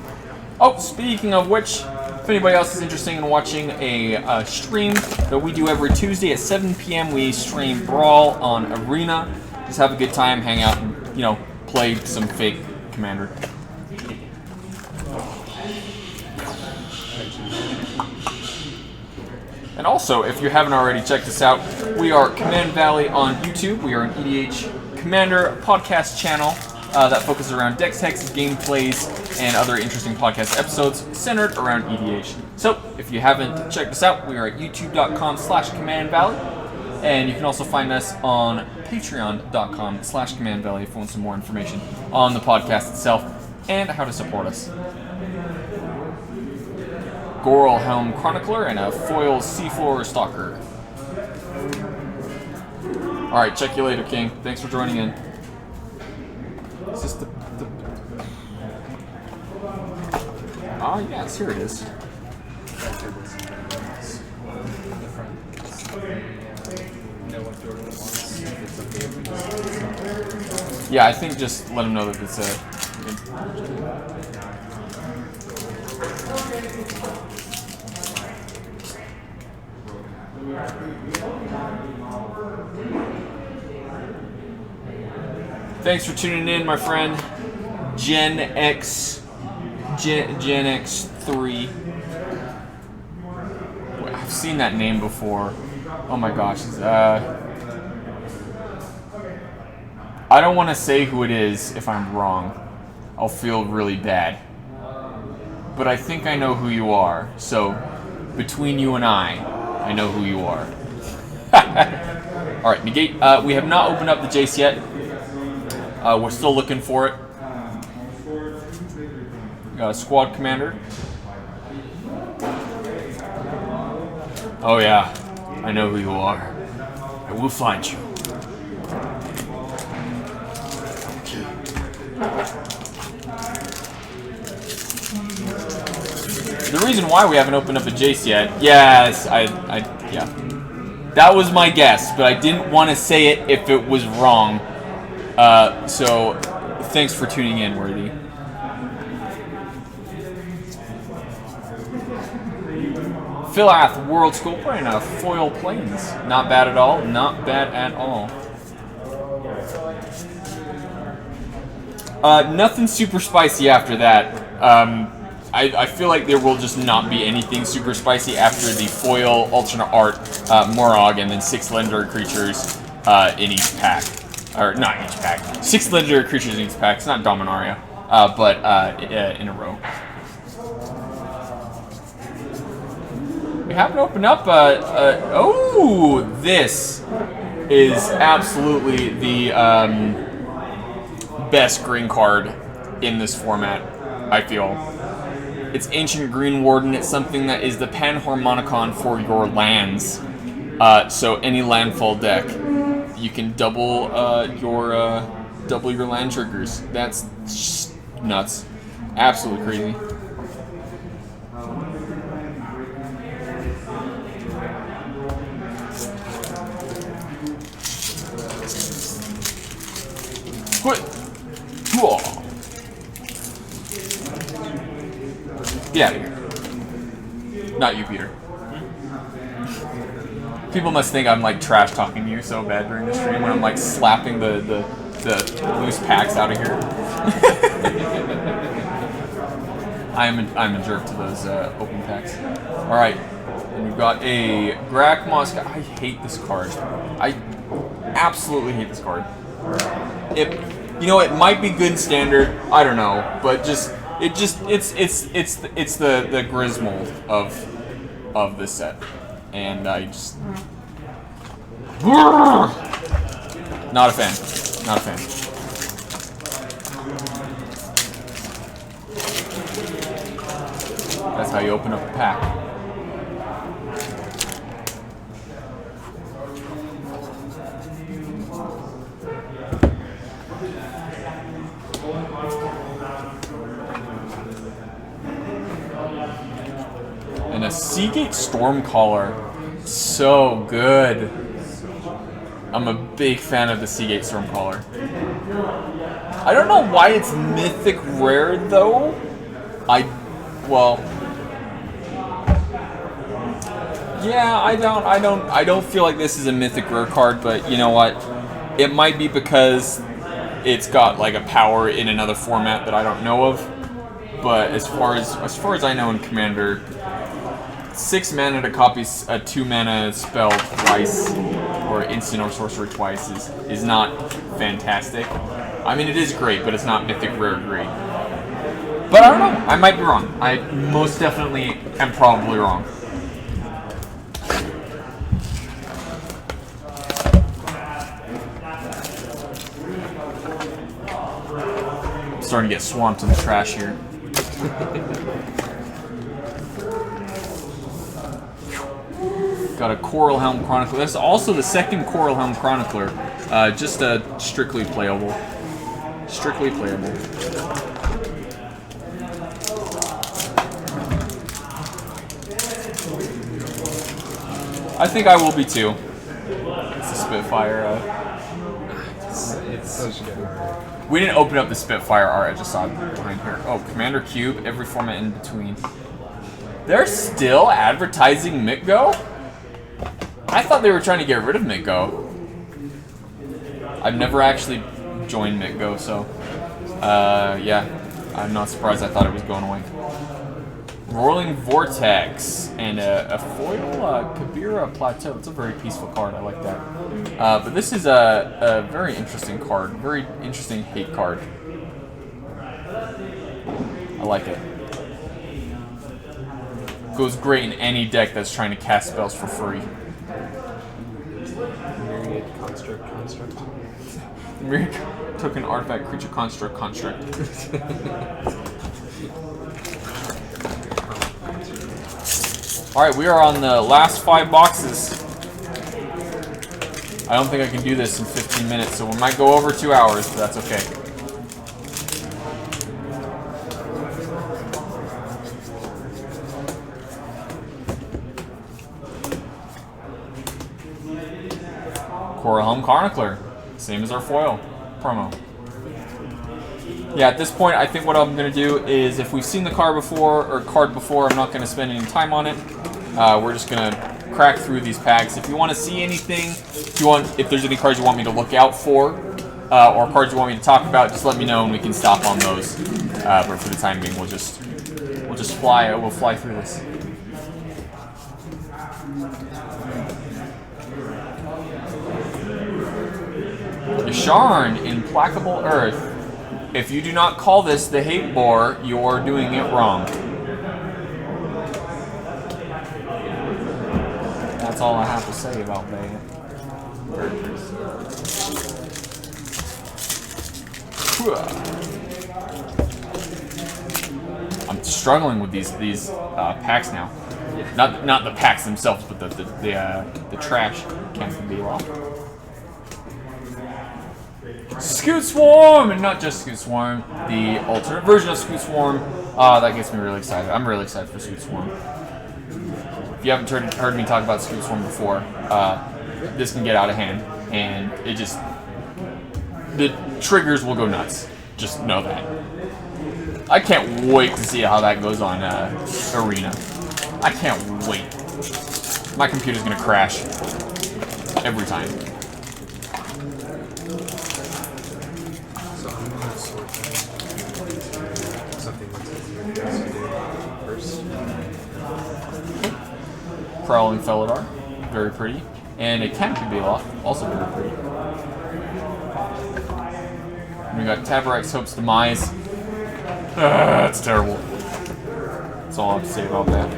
Oh, speaking of which, if anybody else is interested in watching a stream that we do every Tuesday at 7 p.m., we stream Brawl on Arena. Just have a good time, hang out, and, you know, play some fake Commander. And also, if you haven't already checked us out, we are Command Valley on YouTube. We are an EDH Commander podcast channel that focuses around decks, hexes, gameplays, and other interesting podcast episodes centered around EDH. So, if you haven't checked us out, we are at youtube.com/CommandValley. And you can also find us on patreon.com/CommandValley if you want some more information on the podcast itself and how to support us. Goral Helm Chronicler and a foil Seafloor Stalker. Alright, check you later, King. Thanks for joining in. Is this the... Ah, yes, here it is. Yeah, I think just let him know that it's a... Thanks for tuning in, my friend. Gen X3. I've seen that name before. Oh my gosh. I don't want to say who it is if I'm wrong. I'll feel really bad. But I think I know who you are. So, between you and I know who you are. Alright, negate. We have not opened up the Jace yet. We're still looking for it. Got a squad commander. Oh yeah, I know who you are. I will find you. The reason why we haven't opened up a Jace yet, yes, yeah. That was my guess, but I didn't want to say it if it was wrong. So, thanks for tuning in, Worthy. Philath, World Sculptor, and a Foil Plains. Not bad at all. Not bad at all. Nothing super spicy after that. I feel like there will just not be anything super spicy after the foil alternate art Morog and then 6 legendary creatures in each pack. Or not each pack. 6 legendary creatures in each pack. It's not Dominaria. but in a row. We haven't opened up. Oh, this is absolutely the best green card in this format, I feel. It's Ancient Green Warden. It's something that is the Panharmonicon for your lands. So any landfall deck, you can double your land triggers. That's just nuts. Absolutely crazy. Quit. Whoa. Get out of here. Not you, Peter. People must think I'm like trash talking you so bad during the stream when I'm like slapping the loose packs out of here. I'm a jerk to those open packs. All right, and we've got a Grak Moss. I hate this card. I absolutely hate this card. It might be good in standard. I don't know, but it's the Griswold of this set, and I just not a fan. Not a fan. That's how you open up a pack. And a Seagate Stormcaller. So good. I'm a big fan of the Seagate Stormcaller. I don't know why it's mythic rare though. Yeah, I don't feel like this is a mythic rare card, but you know what? It might be because it's got like a power in another format that I don't know of. But as far as I know in Commander, 6 mana to copy a 2 mana spell twice, or instant or sorcery twice, is not fantastic. I mean, it is great, but it's not mythic rare great. But I don't know. I might be wrong. I most definitely am probably wrong. I'm starting to get swamped in the trash here. Got a Coral Helm Chronicler. That's also the second Coral Helm Chronicler. Just strictly playable. Strictly playable. I think I will be too. It's a Spitfire. It's such good art. We didn't open up the Spitfire art. I just saw it behind here. Oh, Commander Cube. Every format in between. They're still advertising Mitgo? I thought they were trying to get rid of Mitgo. I've never actually joined Mitgo, so yeah, I'm not surprised. I thought it was going away. Rolling Vortex and a foil Kabira Plateau. It's a very peaceful card. I like that. But this is a very interesting card. Very interesting hate card. I like it. Goes great in any deck that's trying to cast spells for free. Myriad Construct. Myriad token artifact creature construct. Alright, we are on the last 5 boxes. I don't think I can do this in 15 minutes, so we might go over 2 hours, but that's okay. Coral Helm Chronicler, same as our foil promo. Yeah, at this point, I think what I'm going to do is, if we've seen the card before, I'm not going to spend any time on it. We're just going to crack through these packs. If you want to see anything, if there's any cards you want me to look out for, or cards you want me to talk about, just let me know and we can stop on those. But for the time being, we'll just fly. We'll fly through this. Yasharn, Implacable Earth. If you do not call this the hate bore, you're doing it wrong. That's all I have to say about Vegas. I'm struggling with these packs now. Not the packs themselves, but the trash can be off. Scoot Swarm, and not just Scoot Swarm, the alternate version of Scoot Swarm. That gets me really excited. I'm really excited for Scoot Swarm. If you haven't heard me talk about Scoot Swarm before, this can get out of hand, and the triggers will go nuts. Just know that. I can't wait to see how that goes on Arena. I can't wait. My computer's gonna crash every time. So I'm going to sort something that's easier to do first. Prowling Felidar, very pretty. And a Canopy Baloth, also very pretty. And we got Tabarak's Hope's Demise. That's terrible. That's all I have to say about that.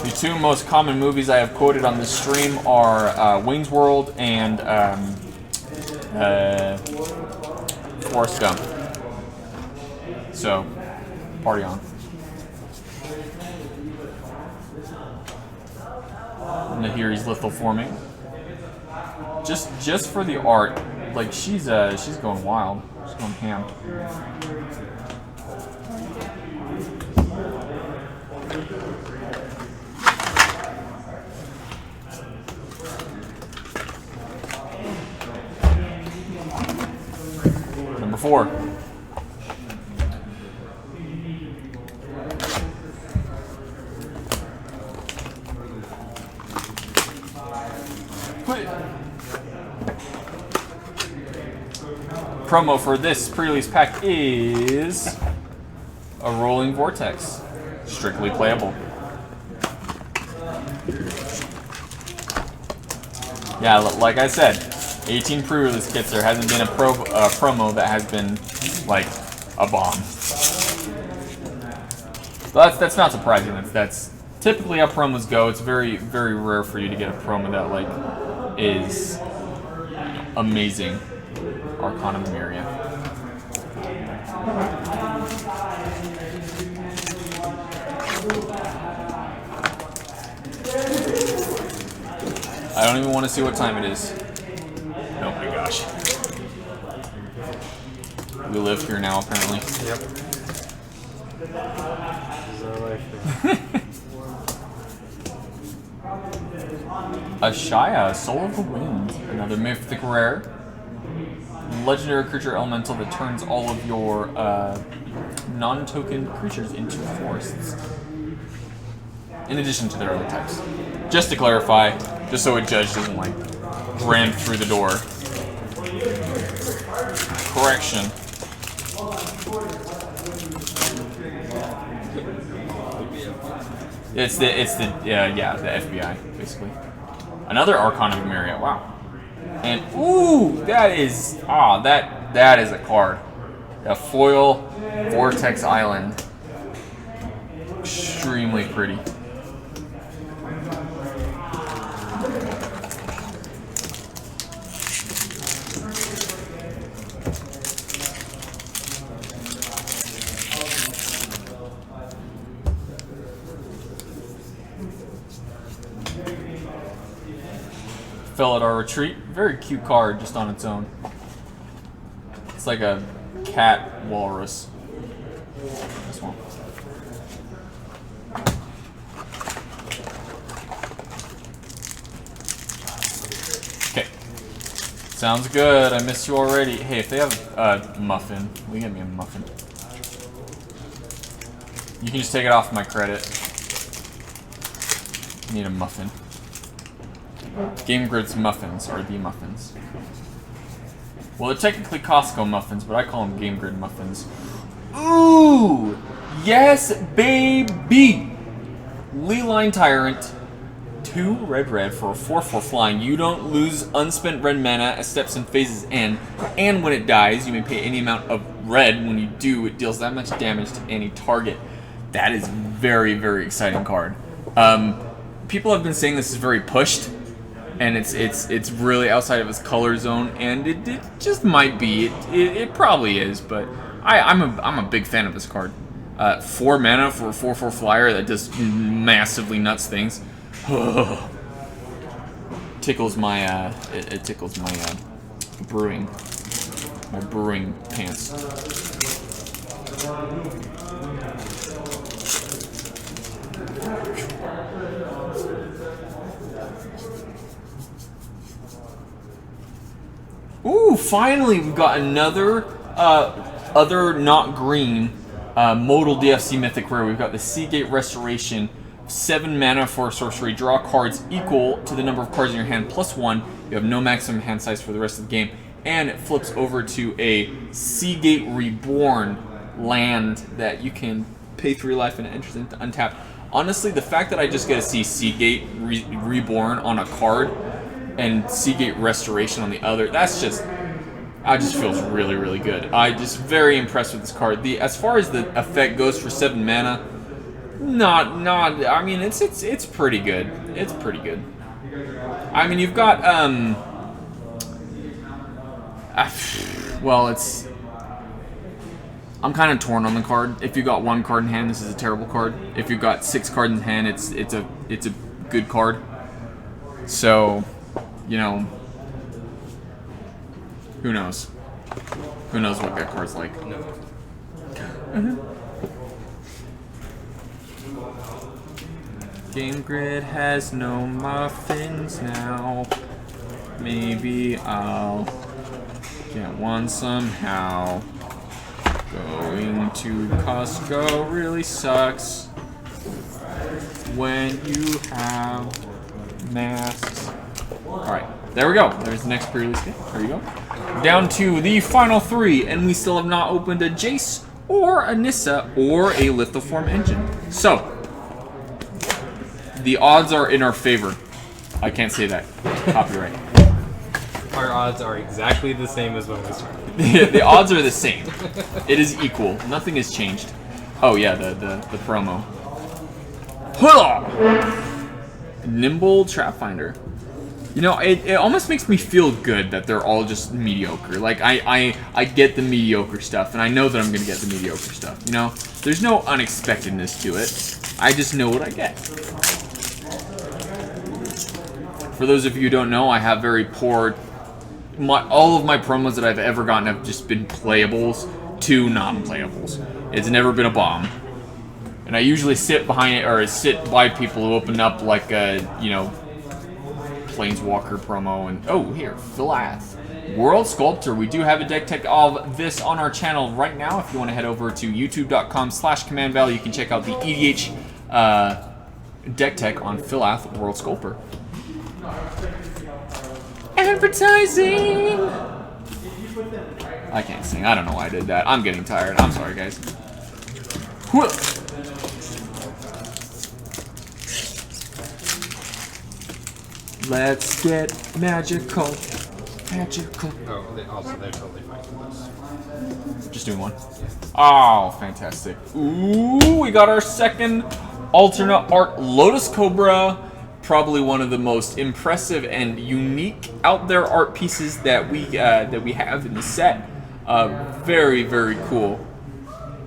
The two most common movies I have quoted on this stream are Wayne's World and Forrest Gump. So, party on. And Nahiri's lethal forming. Just for the art, like she's going wild. She's going ham. Number 4. Promo for this pre-release pack is a Rolling Vortex. Strictly playable. Yeah, like I said, 18 pre-release kits. There hasn't been a promo that has been like a bomb. But that's not surprising. That's typically how promos go. It's very, very rare for you to get a promo that like is amazing. Arcana Myria. I don't even want to see what time it is. Oh my gosh. We live here now, apparently. Yep. This is our life. Ashaya, Soul of the Wind. Another mythic rare. Legendary creature elemental that turns all of your non-token creatures into forests. In addition to their other types. Just to clarify, just so a judge doesn't like ram through the door. Correction. It's the FBI basically. Another Arcana of Myria. Wow. And ooh, that is that is a card. A foil Vortex Island. Extremely pretty. Felidar Retreat, very cute card just on its own. It's like a cat walrus. This one. Okay. Sounds good. I missed you already. Hey, if they have a muffin, will you get me a muffin? You can just take it off my credit. I need a muffin. Game Grid's muffins are the muffins. Well, they're technically Costco muffins, but I call them Game Grid muffins. Ooh! Yes, baby! Leeline Tyrant. 2 red for a 4/4 flying. You don't lose unspent red mana as steps and phases end, and when it dies, you may pay any amount of red. When you do, it deals that much damage to any target. That is very, very exciting card. People have been saying this is very pushed, and it's really outside of its color zone, and it just might be. It probably is, but I'm a big fan of this card. 4 mana for a 4/4 flyer that does massively nuts things. Tickles my it tickles my brewing pants. Ooh, finally we've got another other not green modal DFC mythic rare. We've got the Seagate Restoration, 7 mana for a sorcery. Draw cards equal to the number of cards in your hand plus 1. You have no maximum hand size for the rest of the game, and it flips over to a Seagate Reborn land that you can pay 3 life and it enters into untapped. Honestly, the fact that I just get to see Seagate Reborn on a card and Seagate Restoration on the other, that just feels really, really good. I'm just very impressed with this card. As far as the effect goes for 7 mana, I mean, it's pretty good. It's pretty good. I mean, you've got well, I'm kind of torn on the card. If you got 1 card in hand, this is a terrible card. If you've got 6 cards in hand, it's a good card. So, you know, who knows? Who knows what that card's like? No. Game Grid has no muffins now. Maybe I'll get one somehow. Going to Costco really sucks when you have masks. Alright, there we go. There's the next pre-release game. There you go. Down to the final 3, and we still have not opened a Jace or a Nissa or a Lithoform engine. So, the odds are in our favor. I can't say that. Copyright. Our odds are exactly the same as when we started. The odds are the same. It is equal. Nothing has changed. Oh yeah, the promo. Nimble Trapfinder. You know, it almost makes me feel good that they're all just mediocre. Like, I get the mediocre stuff, and I know that I'm gonna get the mediocre stuff, you know? There's no unexpectedness to it. I just know what I get. For those of you who don't know, I have very poor... all of my promos that I've ever gotten have just been playables to non-playables. It's never been a bomb. And I usually sit behind it, or sit by people who open up like a, you know, Planeswalker promo, and oh, here, Philath. World Sculptor. We do have a deck tech of this on our channel right now. If you want to head over to youtube.com/CommandValley, you can check out the EDH deck tech on Philath World Sculptor. Advertising! I can't sing. I don't know why I did that. I'm getting tired. I'm sorry, guys. Let's get magical. Magical. Oh, they're totally fine with this. Just doing one? Oh, fantastic. Ooh, we got our second alternate art Lotus Cobra. Probably one of the most impressive and unique out there art pieces that we have in the set. Very, very cool.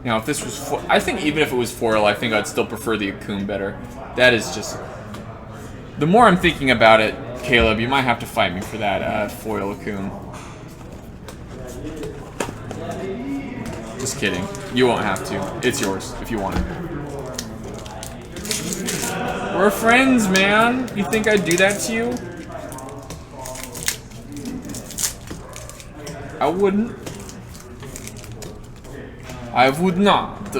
Now, if this was, I think even if it was foil, I think I'd still prefer the Akun better. That is just. The more I'm thinking about it, Caleb, you might have to fight me for that foil Akun. Just kidding. You won't have to. It's yours if you want it. We're friends, man. You think I'd do that to you? I wouldn't. I would not.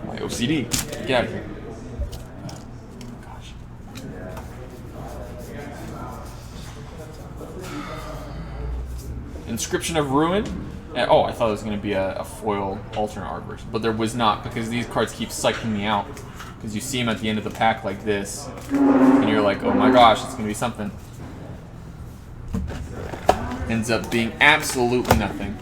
My OCD. Get out of here. Gosh. Inscription of Ruin. Oh, I thought it was going to be a foil alternate art version, but there was not, because these cards keep psyching me out. because you see them at the end of the pack like this, and you're like, oh my gosh, it's gonna be something. Ends up being absolutely nothing.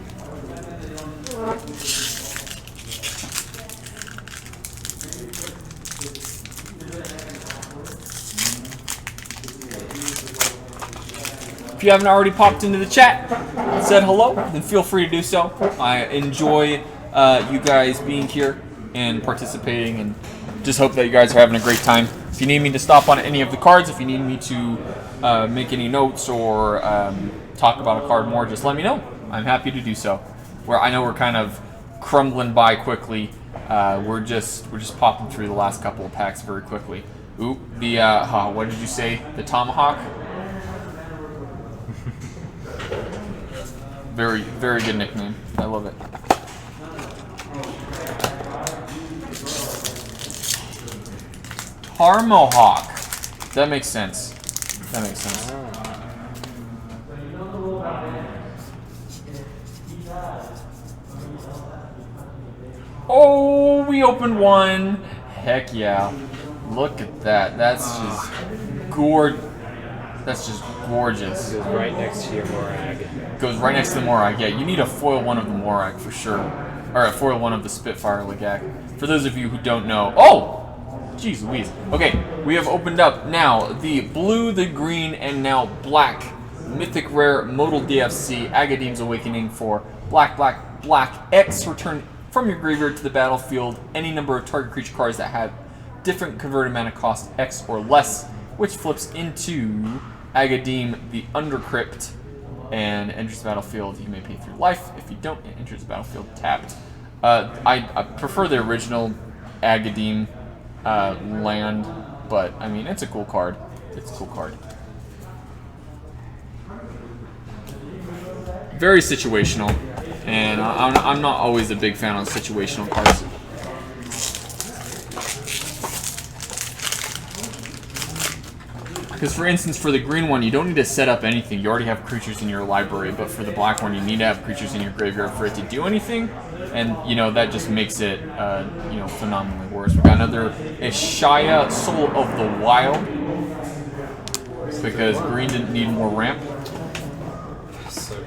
If you haven't already popped into the chat and said hello, then feel free to do so. I enjoy you guys being here and participating, and just hope that you guys are having a great time. If you need me to stop on any of the cards, if you need me to make any notes or talk about a card more, just let me know. I'm happy to do so. I know we're kind of crumbling by quickly. We're just popping through the last couple of packs very quickly. Ooh, the what did you say? The Tomahawk. Very, very good nickname. I love it. Tarmohawk. That makes sense. That makes sense. Oh, we opened one. Heck yeah. Look at that. That's just gorgeous. That's just gorgeous. It goes right next to your Morag. Goes right next to the Morag. Yeah, you need a foil one of the Morag for sure. Or a foil one of the Spitfire Legak. For those of you who don't know. Oh! Jeez Louise. Okay, we have opened up now the blue, the green, and now black Mythic Rare Modal DFC Agadeem's Awakening for black, black, black X. Return from your graveyard to the battlefield any number of target creature cards that have different converted mana cost X or less, which flips into Agadeem the Undercrypt and enters the battlefield. You may pay through life. If you don't, it enters the battlefield tapped. I prefer the original Agadeem land, but I mean, it's a cool card. It's a cool card. Very situational, and I'm not always a big fan of situational cards. Because, for instance, for the green one, you don't need to set up anything. You already have creatures in your library, but for the black one, you need to have creatures in your graveyard for it to do anything. And, you know, that just makes it, you know, phenomenally worse. We've got another Ishaya, Soul of the Wild. Because green didn't need more ramp. So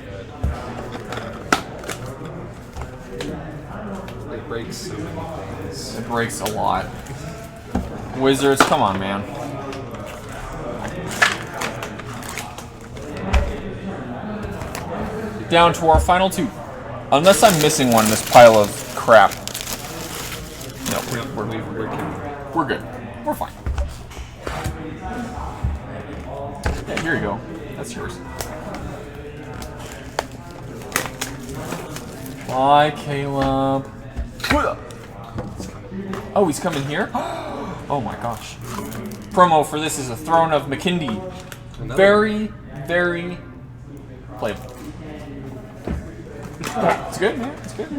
good. It breaks so many things. It breaks a lot. Wizards, come on, man. Down to our final two. Unless I'm missing one in this pile of crap. No, we're good. We're fine. Yeah, here you go. That's yours. Bye, Caleb. Oh, he's coming here? Oh my gosh. Promo for this is a Throne of Makindi. Very, very playable. It's good, man. It's good.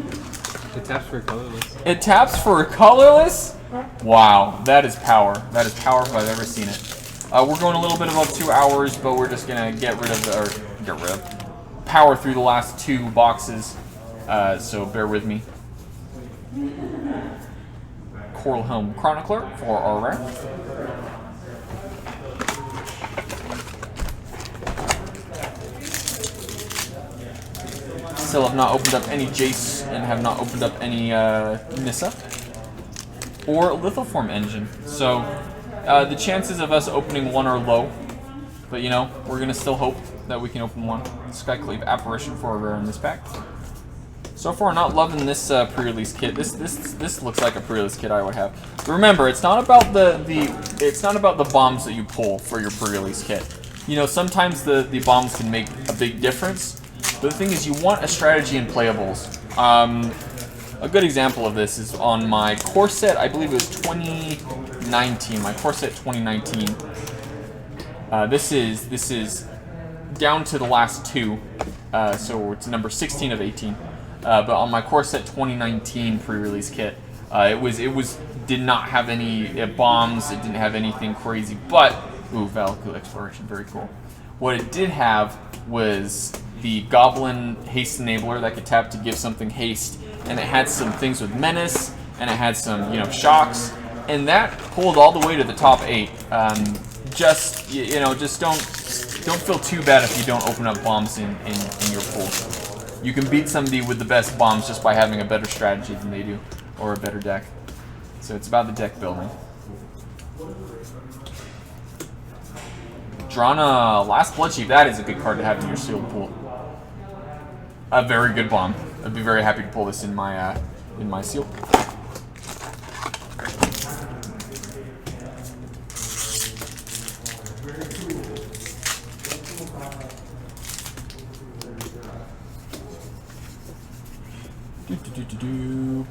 It taps for a colorless. It taps for a colorless? Wow, that is power. That is power if I've ever seen it. We're going a little bit above 2 hours, but we're just gonna power through the last 2 boxes. So bear with me. Coral Helm Chronicler for our rare. Still have not opened up any Jace and have not opened up any Nissa or Lithoform Engine. So the chances of us opening one are low, but you know, we're gonna still hope that we can open one. Skycleave Apparition for a rare in this pack. So far, not loving this pre-release kit. This looks like a pre-release kit I would have. But remember, it's not about the bombs that you pull for your pre-release kit. You know, sometimes the bombs can make a big difference. But the thing is, you want a strategy in playables. A good example of this is on my core set. I believe it was 2019. My core set 2019. This is down to the last 2. So it's number 16 of 18. But on my core set 2019 pre-release kit, it did not have any bombs. It didn't have anything crazy. But ooh, Valakut Exploration, very cool. What it did have was the Goblin Haste Enabler that could tap to give something haste, and it had some things with Menace, and it had some, you know, shocks. And that pulled all the way to the top 8. Just just don't feel too bad if you don't open up bombs in your pool. You can beat somebody with the best bombs just by having a better strategy than they do, or a better deck. So it's about the deck building. Drana, Last Blood Chief, that is a good card to have in your sealed pool. A very good bomb. I'd be very happy to pull this in my sealed pool.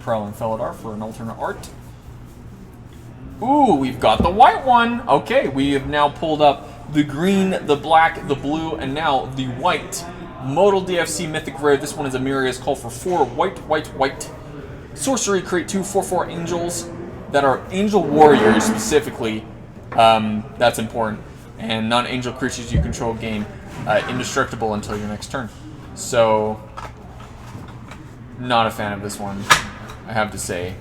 Prowling Felidar for an alternate art. Ooh, we've got the white one. Okay, we have now pulled up the green, the black, the blue, and now the white. Modal DFC Mythic Rare. This one is a Miria's Call for 4 white, white, white. Sorcery, create 2 4/4 angels that are angel warriors specifically. That's important. And non-angel creatures you control gain indestructible until your next turn. So, not a fan of this one, I have to say.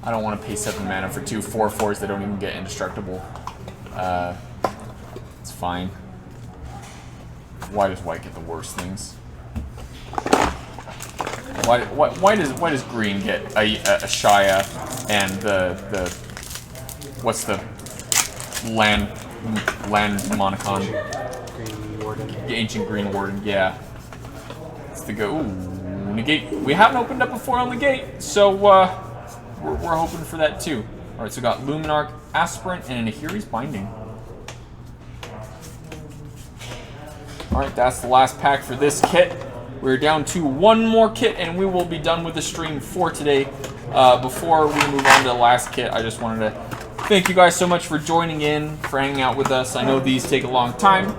I don't want to pay 7 mana for 2 4/4s that don't even get indestructible. It's fine. Why does white get the worst things? Why does green get a Shaya and the what's the land Monicon? Green Warden. The Ancient Green Warden, yeah. It's the go. Ooh, negate. We haven't opened up before on the gate, so we're hoping for that too. All right, so we got Luminarch, Aspirant, and an Ahiri's Binding. All right, that's the last pack for this kit. We're down to one more kit, and we will be done with the stream for today. Before we move on to the last kit, I just wanted to thank you guys so much for joining in, for hanging out with us. I know these take a long time,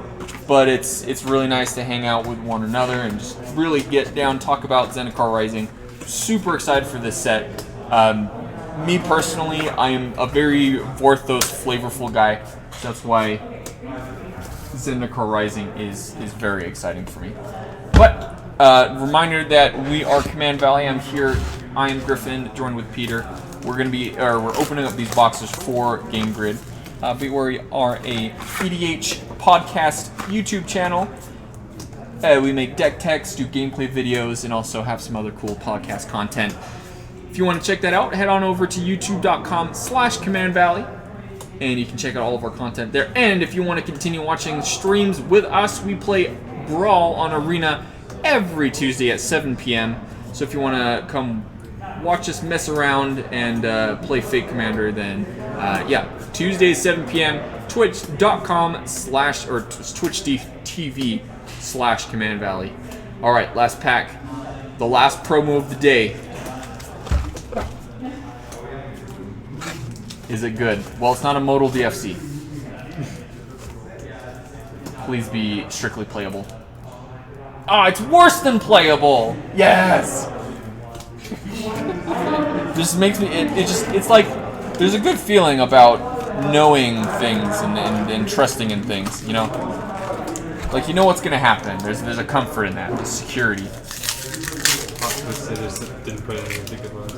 but it's really nice to hang out with one another and just really get down, talk about Zendikar Rising. Super excited for this set. Me personally, I am a very Vorthos flavorful guy. That's why Zendikar Rising is very exciting for me. But reminder that we are Command Valley. I'm here. I am Griffin, joined with Peter. We're opening up these boxes for Game Grid. But we are a EDH podcast YouTube channel. We make deck techs, do gameplay videos, and also have some other cool podcast content. If you want to check that out, head on over to youtube.com/Command Valley. And you can check out all of our content there. And if you want to continue watching streams with us, we play Brawl on Arena every Tuesday at 7 p.m. So if you want to come watch us mess around and play Fake Commander, then yeah, Tuesdays 7 p.m. twitch.com/Twitch.tv/Command Valley. All right, last pack, the last promo of the day. Is it good? Well, it's not a modal DFC. Please be strictly playable. Ah, it's worse than playable! Yes! Just makes me, it's like, there's a good feeling about knowing things and trusting in things, you know? Like, you know what's gonna happen. There's a comfort in that, the security. Didn't put any good ones.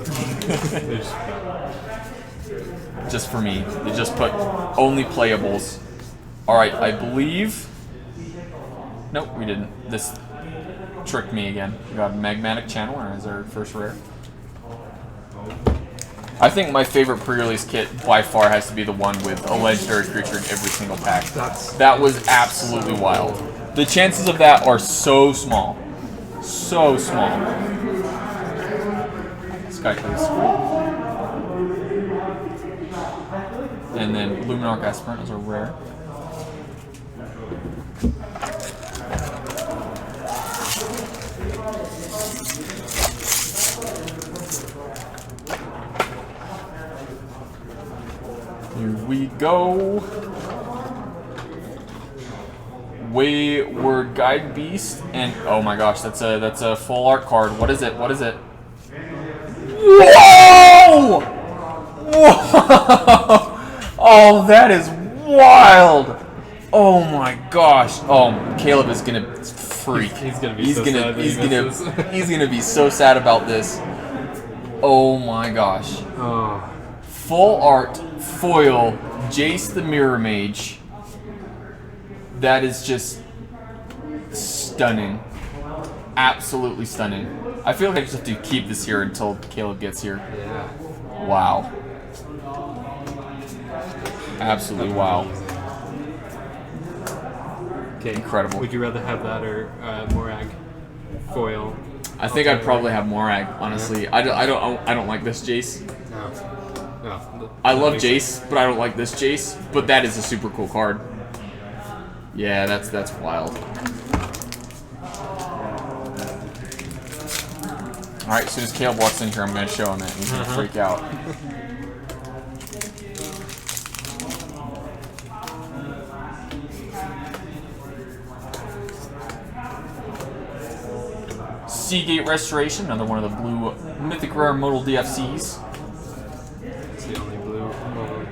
Just for me. They just put only playables. Alright, I believe... Nope, we didn't. This tricked me again. We got a Magmatic Channeler as our first rare. I think my favorite pre-release kit by far has to be the one with a legendary creature in every single pack. That was absolutely wild. The chances of that are so small. So small. Skyclaze. And then Luminarch Aspirant is a rare. Here we go. Wayward Guide Beast, and oh my gosh, that's a full art card. What is it? What is it? Whoa! Whoa! Oh, that is wild! Oh my gosh! Oh, Caleb is gonna freak. He's gonna be so sad. He's gonna be so sad about this. Oh my gosh! Oh. full art foil Jace the Mirror Mage. That is just stunning. Absolutely stunning. I feel like I just have to keep this here until Caleb gets here. Yeah. Wow. Absolutely wow. Okay. Incredible. Would you rather have that or Morag foil? I think I'd probably have Morag, honestly. I don't like this Jace. No. I love Jace, but I don't like this Jace. But that is a super cool card. Yeah, that's wild. Alright, as soon as Caleb walks in here, I'm going to show him it. He's going to freak out. Seagate Restoration, another one of the blue Mythic Rare Modal DFCs. It's the only blue modal.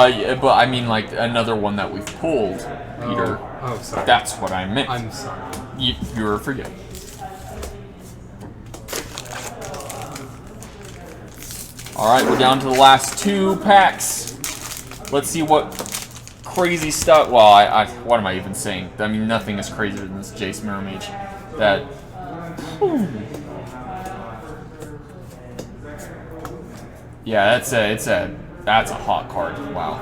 Yeah, but I mean like another one that we've pulled, Peter. Oh, sorry. That's what I meant. I'm sorry. You're forgetting. Alright, we're down to the last 2 packs. Let's see what crazy stuff. Well, what am I even saying? I mean, nothing is crazier than this Jace Mirror Mage. That. Whew. Yeah, that's a hot card. Wow.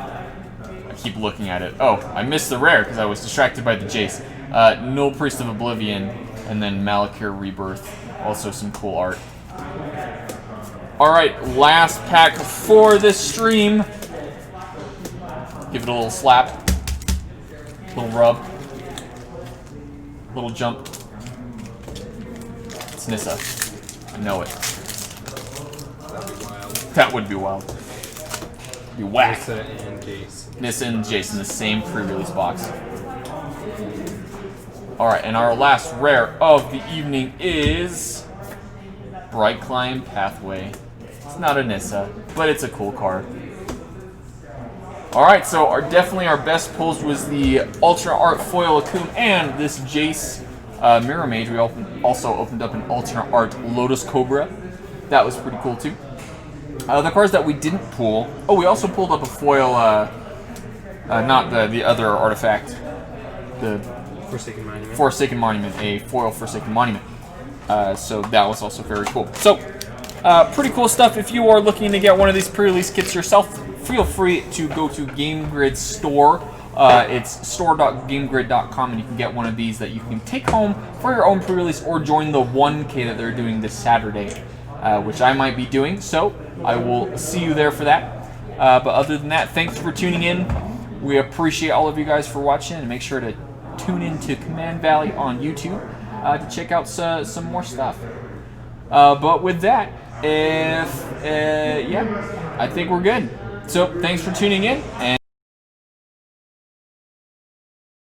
I keep looking at it. Oh, I missed the rare because I was distracted by the Jace. Null Priest of Oblivion, and then Malakir Rebirth. Also some cool art. Alright, last pack for this stream. Give it a little slap. Little rub. Little jump. It's Nissa. I know it. That'd be wild. That would be wild. Be whack. Nissa and Jace. Nissa and Jace in the same pre-release box. Alright, and our last rare of the evening is Bright Climb Pathway. It's not a Nissa, but it's a cool card. Alright, so definitely our best pulls was the Ultra Art Foil Akum and this Jace Mirror Mage. We also opened up an Ultra Art Lotus Cobra. That was pretty cool too. The cards that we didn't pull. Oh, we also pulled up a foil, not the other artifact. The Forsaken Monument. Forsaken Monument, a foil Forsaken Monument. So that was also very cool. So, pretty cool stuff. If you are looking to get one of these pre-release kits yourself, feel free to go to Game Grid Store. It's store.gamegrid.com, and you can get one of these that you can take home for your own pre-release or join the 1K that they're doing this Saturday, which I might be doing. So I will see you there for that. But other than that, thanks for tuning in. We appreciate all of you guys for watching, and make sure to tune in to Command Valley on YouTube to check out some more stuff. But with that, yeah, I think we're good. So thanks for tuning in. And